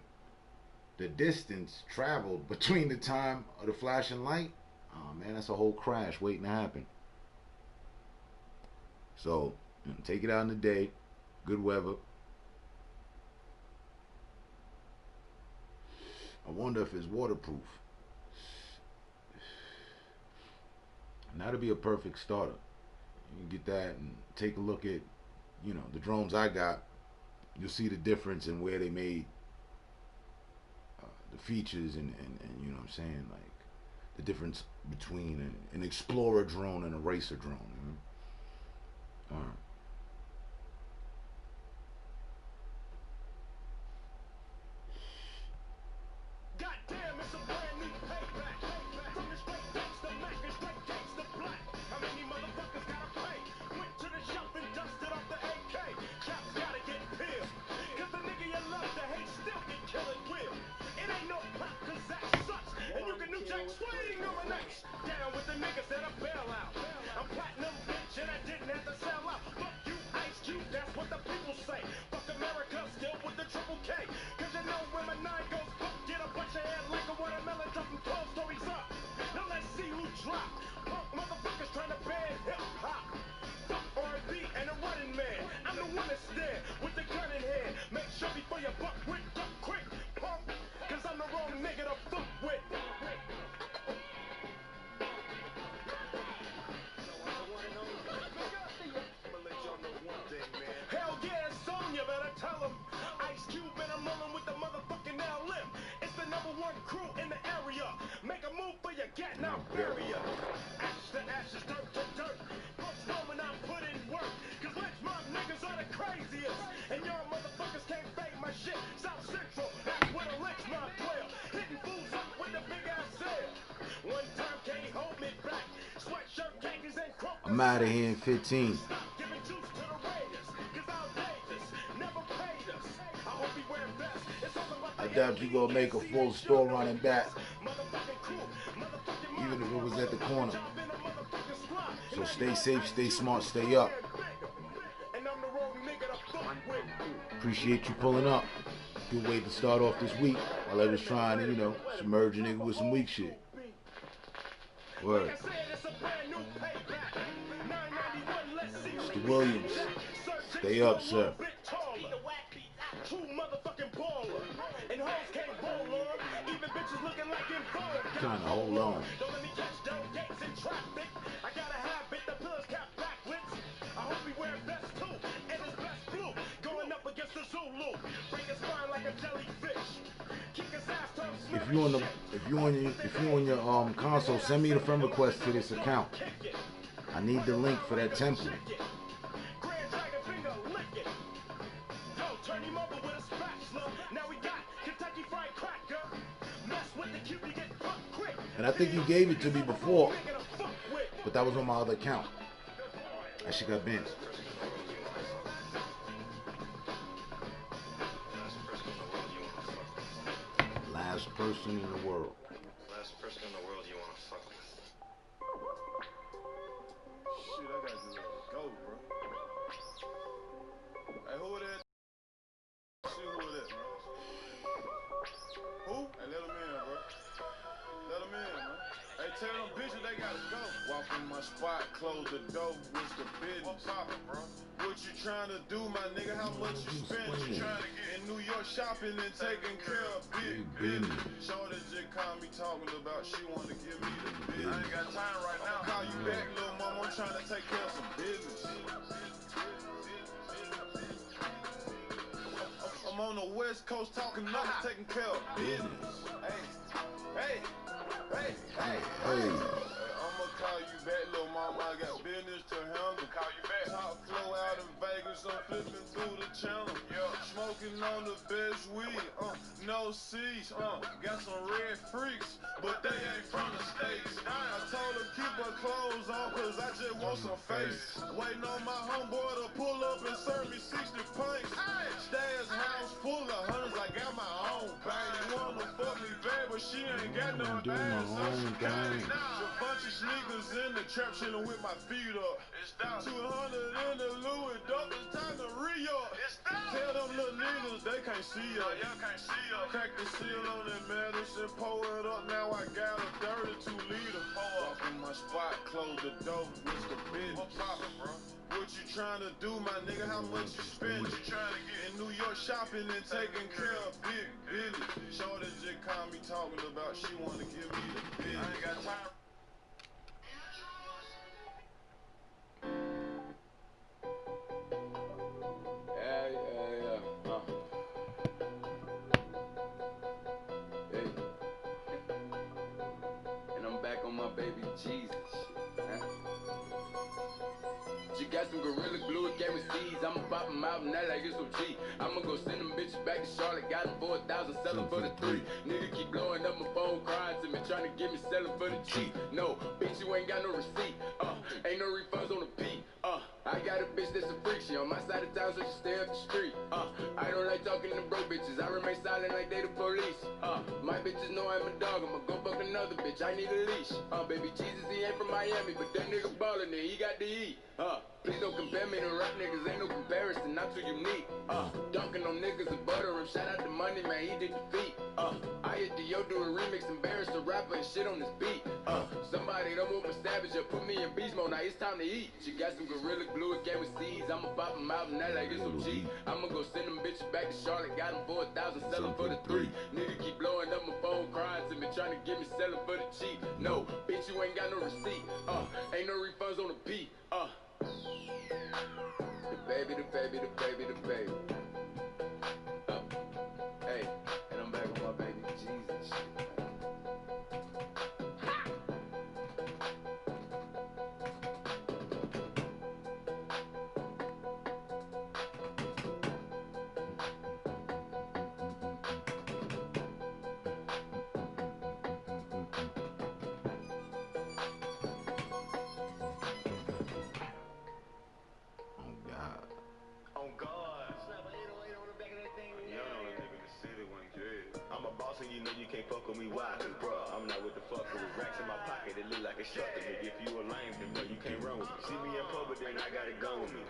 The distance traveled between the time of the flashing light, oh man, that's a whole crash waiting to happen. So, take it out in the day, good weather. I wonder if it's waterproof. And that'll be a perfect starter. You can get that and take a look at, the drones I got. You'll see the difference in where they made the features and you know what I'm saying, like the difference between an explorer drone and a racer drone. All right. Goddamn, it's a brand new payback. From the straight gangsta Mac and straight gangsta black. How many motherfuckers gotta pay? Went to the shop and dusted off the AK. Cops gotta get peeled. Cause the nigga you love to hate still can kill it will. It ain't no pop cause that sucks. And you can New Jack Swing on the next. Down with the niggas that I bail out. I'm platinum bitch and I didn't have to sell out. Fuck you, Ice Cube, that's what the people say. Fuck America, still with the triple K. Cause you know when my 9 goes fuck, get a bunch of head like a watermelon, dropping 12 stories up. Now let's see who drop. Punk motherfuckers trying to ban hip hop. Fuck R&B and a running man. I'm the one that's there with the gun in hand. Make sure before you buck with, duck quick, punk. Cause I'm the wrong nigga to fuck with. Hell yeah, it's on, you better tell him. Ice Cube and I'm rolling with the motherfucking LM. It's the #1 crew in the area. Make a move for your gat, now bury ya. Ashes to ashes, dirt to dirt. Folks know when I put in work. Cause lynch mob niggas are the craziest. And y'all motherfuckers can't fake my shit. South Central, that's where the lynch mob dwell. Hitting fools up with the big ass cell. One time can't hold me back. Sweatshirt, khakis, and crop. I'm out of here in 15. I doubt you gonna make a full store running back, even if it was at the corner. So stay safe, stay smart, stay up. Appreciate you pulling up. Good way to start off this week while I was trying to, submerge a nigga with some weak shit. Word. Mr. Williams, stay up, sir. Trying to hold on. If you on your console, send me the friend request to this account. I need the link for that template. And I think you gave it to me before, but that was on my other account. That shit got banned. Last person in the world. Last person in the world you wanna fuck with. Shit, I gotta just go, bro. Hey, who that? Shit, who that, bro? Who? Hey, let him in, bro. Let him in, man. Hey, tell them bitches they gotta go. Walk in my spot, close the door, what's the business? What's poppin', bro? What you trying to do, my nigga? How much you spend? What you trying to get? In New York shopping and taking care of big business. Shorty just called me talking about she wanna give me the business. I ain't got time right now. Call you back, little mama. I'm trying to take care of some business. I'm on the West Coast talking nothing, taking care of business. Hey. I'ma call you back, little mama. I got business to handle. Call you back. Top flow out in Vegas. I'm flipping through the channel. Yeah. Smoking on the best weed. no C's, got some red freaks, but they ain't from the States. I told her keep her clothes on, cause I just want some face. Waiting on my homeboy to pull up and serve me 60 pints. Stairs house full of hundreds, I got my own bank. Wanna fuck me bad, but she ain't got no ass, so she can't. A bunch of sneakers in the trap, chillin' with my feet up. 200 in the Louis Duck, it's time to re-up. Tell them little niggas they can't see us. Crack the seal on that medicine, pour it up, now I got a 32 liter. Walk in my spot, close the door, Mr. Business. What poppin', bro? What you trying to do, my nigga? How much you spend? What you trying to get in New York shopping and taking care of big business? Shorty just called me talking about she wanna give me the business. I ain't got time. Hey. And I'm back on my baby Jesus shit, huh? She got some Gorilla Glue, it gave me seeds. I'ma pop them out and that like it's some cheap. I'ma go send them bitches back to Charlotte. Got them for 1,000, sell them for the 3. Nigga keep blowing up my phone, crying to me, trying to get me selling for the cheap. No, bitch, you ain't got no receipt. Ain't no refunds on the P. I got a bitch that's a freak. She on my side of town, so she stay up the street. I don't like talking to broke bitches. I remain silent like they the police. My bitches know I'm a dog. I'ma go fuck another bitch. I need a leash. Baby Jesus, he ain't from Miami, but that nigga ballin' there. He got to eat. Please don't compare me to rap niggas. Ain't no comparison. Not too unique. Dunking on niggas and butter him. Shout out to Money, man. He did the feat. I hit the yo do a remix, embarrass a rapper and shit on his beat. Somebody don't move my savage up, put me in beast mode. Now it's time to eat. She got some Gorilla Glue, it gave me seeds. I'ma pop them out and that like it's some cheap. I'ma go send them bitches back to Charlotte. Got them for 1,000, sell them for the 3. Nigga keep blowing up my phone, crying to me, trying to get me selling for the cheap. No, bitch, you ain't got no receipt. Ain't no refunds on the P. The baby, the baby, the baby, the baby. Hey, and I'm back on my baby Jesus shit. You know you can't fuck with me, why? Cause bro, I'm not with the fucker with racks in my pocket. It look like a shutter. Nigga, if you a lame, then bro, you can't run with me. See me in public, then I got it gun with me.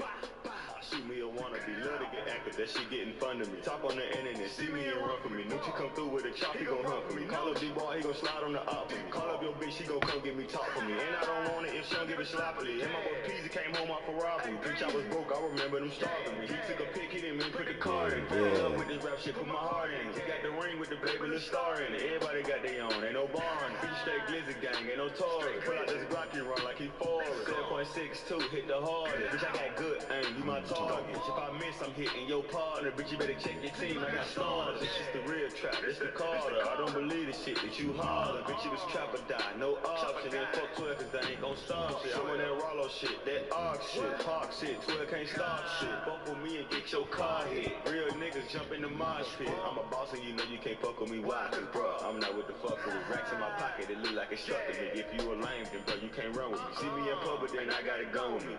Shoot me a wannabe, love to get active, that shit getting fun to me. Talk on the internet, see me and run for me. Noochie come through with a chop, he gon' hunt for me. Call up D-Boy, he gon' slide on the op for me. Call up your bitch, she gon' come get me talk for me. And I don't want it if she don't give it sloppily. And my boy Peasy came home off a robbery. Bitch, I was broke, I remember them starving me. He took a pic, he didn't mean put the card in. Fell in love with this rap shit, put my heart in. He got the ring with the baby, the star in it. Everybody got their own, ain't no barn. Bitch, straight glizzy gang, ain't no Taurus. Pull out this Glock, he run like he forward. 7.62, hit the hardest. Bitch, I got good aim, you my target. If I miss, I'm hitting your partner. Bitch, you better check your team, I got stars. This is the real trap, this the Carter. I don't believe the shit that you holler. Bitch, you was trap or die, no option. Then fuck 12, cause they ain't gon' stop shit. I'm on that Rollo shit, that ARC shit, Park shit, 12 can't stop shit. Fuck with me and get your car hit. Real niggas jump in the mosh pit. I'm a boss and you know you can't fuck with me, why? Cause bro, I'm not with the fucker with racks in my pocket. It look like a shutter. Nigga, if you a lame, then bro, you can't run with me. See me in public, then I got it gun with me.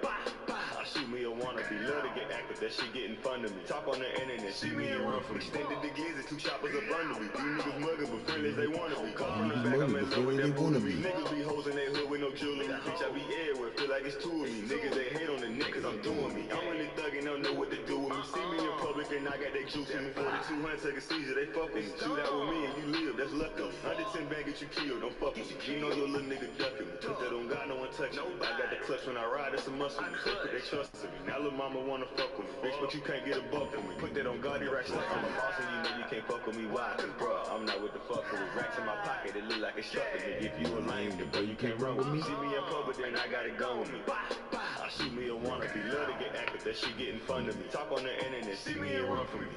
I shoot me a wannabe, love to get active, that shit getting fun to me. Talk on the internet, see me and run for me. Extended the glizzy, 2 choppers up under me. These niggas mugging, but friendly as they wanna be. Come from the back, I'm in love with that booty. Niggas be hoes in their hood with no jewelry. Bitch, I be everywhere, feel like it's 2 of me. Niggas, they hate on the neck, cause I'm doing me. I'm really thugging, don't know what to do with me. See me in public, and I got that juice in me. 4200, take a seizure, they fuck with me. Shoot out with me, and you live, that's lucky. 110 bang, get you killed, don't fuck with me. You know your little nigga ducking me. Put that on God, no one touch me. I got the clutch when I ride, it's a muscle. They put their trust in me. Now little mama wanna fuck with me. Bitch, but you can't get a buck from me. Put that on God, he racks like I'm a boss, and you know you can't fuck with me. Why? Cause bro, I'm not with the fucker with racks in my pocket. It look like a shutter. Nigga, if you a lame, then bro, you can't run with me. See me in public, then I got it gun with me. I shoot me a wannabe, love to get active, that shit getting fun to me. Talk on the internet, see me and run for me.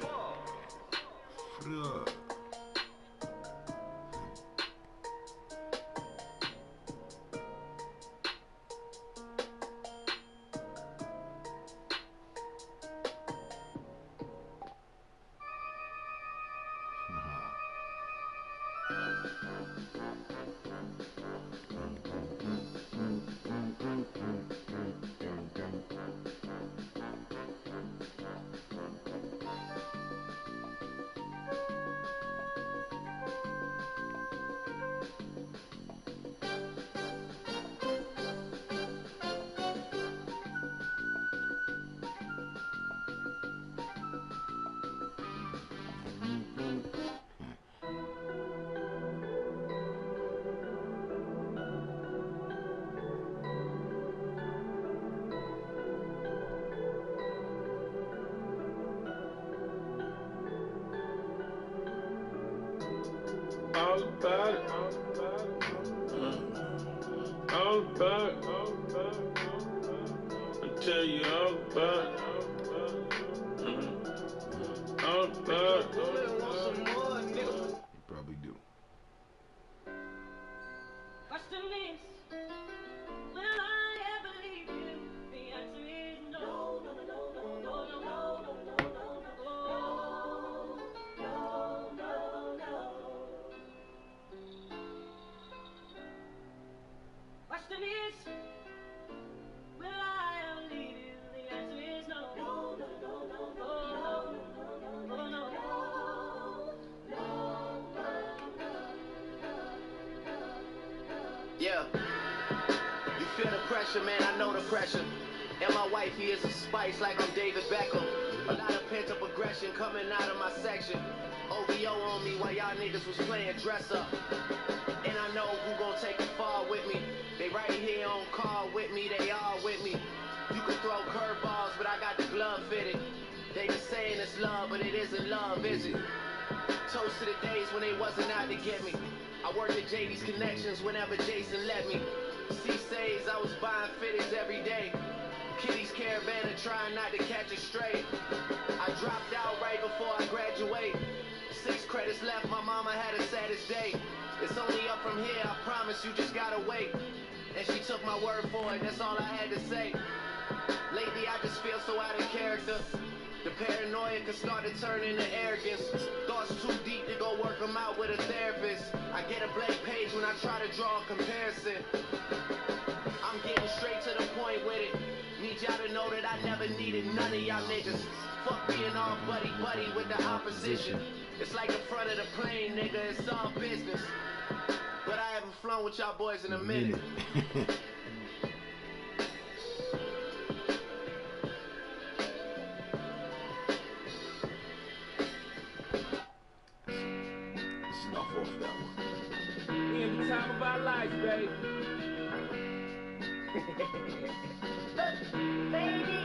all about it. All about it. I'll tell you all about it. All about it. You probably do. Question is, will I ever leave you? The answer is no, no, no, no, no, no, no, no, no, no, no. Question is, will I ever leave you? The answer is no, no, no, no, no, no, no, no, no, no. Yeah. You feel the pressure, man, I know the pressure. And my wifey is a spice like I'm David Beckham. A lot of pent-up aggression coming out of my section. OVO on me while y'all niggas was playing dress up. And I know who gon' take a fall with me. They right here on call with me, they all with me. You can throw curveballs, but I got the glove fitted. They just saying it's love, but it isn't love, is it? Toast to the days when they wasn't out to get me. I worked at JD's Connections whenever Jason let me. C-Says, I was buying fitteds every day. Kitty's Caravan and trying not to catch a stray. I dropped out right before I graduate. 6 credits left, my mama had a saddest day. It's only up from here, I promise you just gotta wait. And she took my word for it, that's all I had to say. Lately I just feel so out of character. The paranoia can start to turn into arrogance. Thoughts too deep to go work them out with a therapist. I get a blank page when I try to draw a comparison. I'm getting straight to the point with it. Need y'all to know that I never needed none of y'all niggas. Fuck being all buddy-buddy with the opposition. It's like the front of the plane, nigga, it's all business. But I haven't flown with y'all boys in a minute. Snuff off that one. We in the time of our life, baby.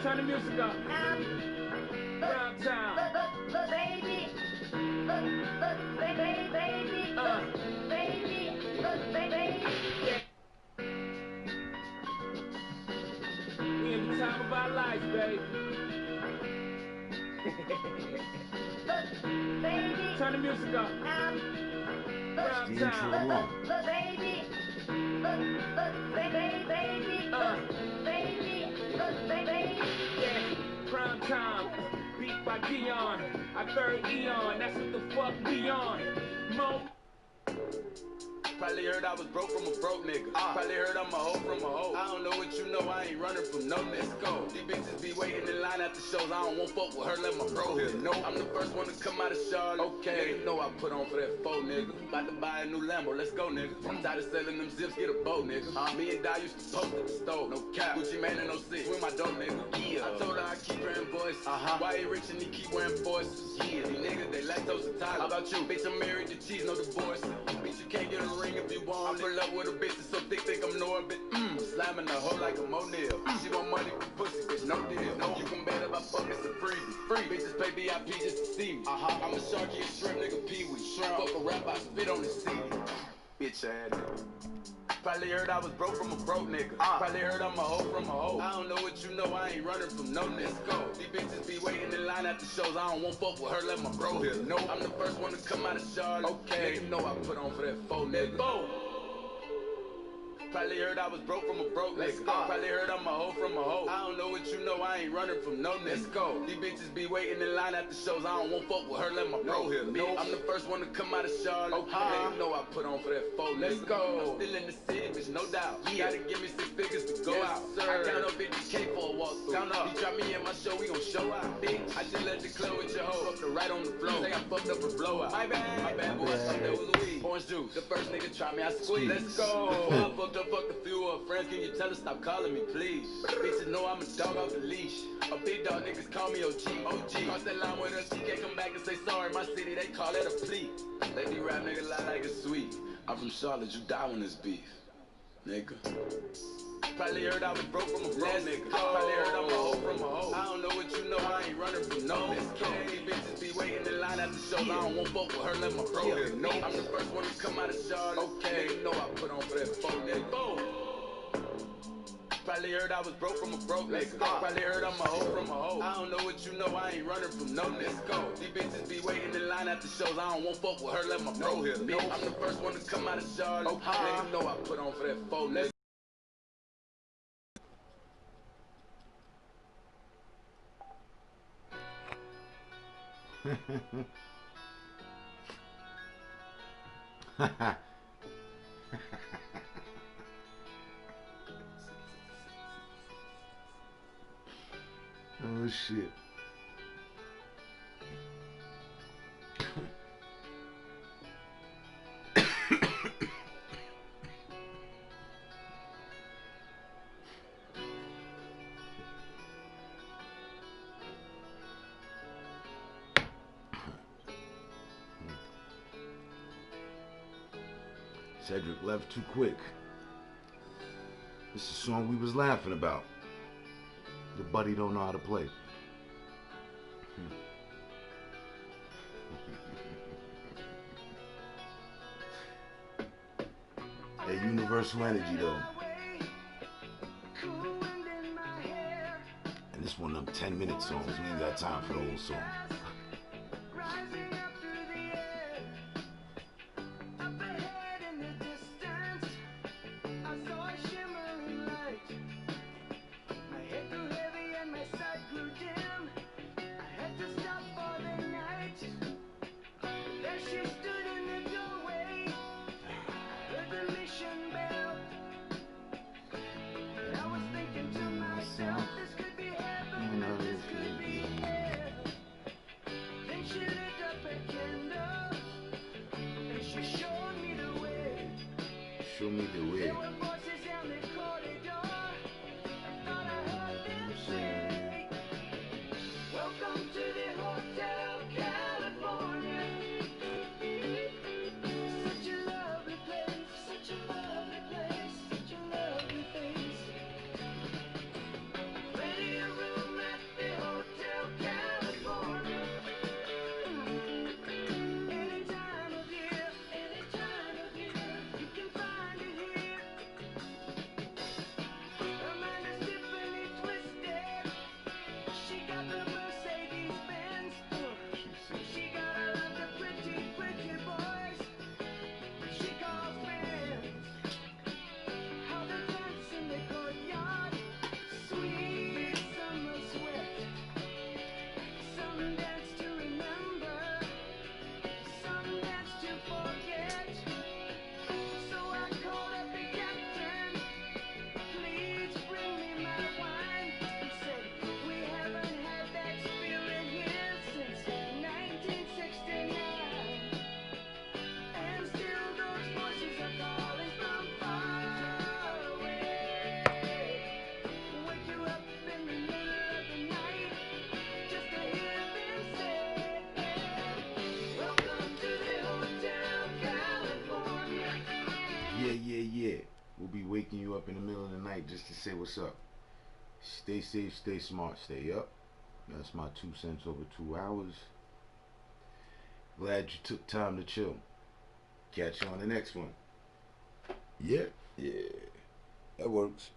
Turn the music up. Prime time. Baby. We in the time of our life, baby. Turn the music up. Prime time. Yeah, prime time. Beat by Dion. I buried Eon. That's what the fuck we on. Mo. Probably heard I was broke from a broke nigga. Probably heard I'm a hoe from a hoe. I don't know what you know, I ain't running from no nigga. Go. These bitches be waiting in line at the shows. I don't want fuck with her, let my bro here. No, I'm the first one to come out of Charlotte. Okay, nigga know I put on for that faux nigga. About to buy a new Lambo, let's go nigga. I'm tired of selling them zips, get a boat nigga. Me and Di used to post at the store. No cap, Gucci man in 06, with my dope nigga. Yeah, I told her I keep her invoice. Why he rich and he keep wearing voices? Yeah, these niggas they lactose intolerant. How about you? Bitch, I'm married to cheese, no divorce. Bitch, you can't get a ring if you want. I pull up with a bitch that's so thick, think I'm Norbit. Slamming the hoe like a Monil. She want money for pussy, bitch, no deal. No, you can bet if I fuck it's a freebie. Free bitches pay VIP just to see me. I'm a sharky and shrimp nigga Pee-wee. Shrimp fuck a rap, I spit on his CD. Bitch ass nigga. Probably heard I was broke from a broke nigga. Probably heard I'm a hoe from a hoe. I don't know what you know, I ain't running from no nigga. Go. These bitches be waiting in line at the shows. I don't want fuck with her, let my bro here. No, I'm the first one to come out of Charlotte. Okay, nigga know I put on for that faux nigga. Boom. Probably heard I was broke from a broke nigga. Probably heard I'm a hoe from a hoe. I don't know what you know, I ain't running from no nigga. Let's go. These bitches be waiting in line at the shows. I don't want fuck with her, let my bro here. No, I'm the first one to come out of Charlotte. Okay, nigga know I put on for that faux nigga. Let's go. I'm still in the city, bitch, no doubt. Yeah. Gotta give me 6 figures to go out. Sir. I count up 50K for a walkthrough. Count up. He drop me in my show, we gon' show out. Bitch, I just left the club with your hoe. Fucked her right on the floor. Say I fucked up a blowout. My bad, boy. I thought that was weed. Orange juice. The first nigga try me, I squeeze. Let's go. Before I fucked up, fucked a few up. Friends, can you tell her stop calling me, please? Bitches know I'm a dog off the leash. A big dog, niggas call me OG. Cross that line with us, she can't come back and say sorry. My city, they call it a plea. They be rap nigga lie like a sweet. I'm from Charlotte, you die when it's beef, nigga. Probably heard I was broke from a broke nigga. Probably heard I'm a hoe from a hoe. I don't know what you know, I ain't running from no nigga. These bitches be waiting in line at the shows. I don't want fuck with her, let my bro hit. No, I'm the first one to come out of Charlotte. Okay, you know I put on for that 4 nigga. Probably heard I was broke from a broke nigga. Probably heard I'm a hoe from a hoe. I don't know what you know, I ain't running from no nigga. Go. These bitches be waiting in line at the shows. I don't want fuck with her, let my bro hit. No, I'm the first one to come out of Charlotte. Okay, you know I put on for that 4 nigga. Oh shit. Cedric left too quick. This is a song we was laughing about. The buddy don't know how to play. Hey, universal energy though. And this one of them 10-minute songs. We ain't got time for the whole song. Show me the way. Welcome to the Hotel California. Such a lovely place, such a lovely place, such a lovely place. Plenty of room at the Hotel California. Any time of year, you can find it here. Her mind is Tiffany twisted. She got the Mercedes Benz. She got a lot of pretty, pretty boys. She calls friends. How they dance in the courtyard. Sweet summer sweat. Some dance to remember. Some dance to forget. So I called up the captain. Please bring me my wine. He said, we haven't had that spirit here since 1969. And still those voices are calling from far away. Wake you up in the middle of the night just to hear them say, welcome to the Hotel California. Yeah. We'll be waking you up in the middle of the night just to say what's up. Stay safe, stay smart, stay up. That's my 2 cents over 2 hours. Glad you took time to chill. Catch you on the next one. Yeah, that works.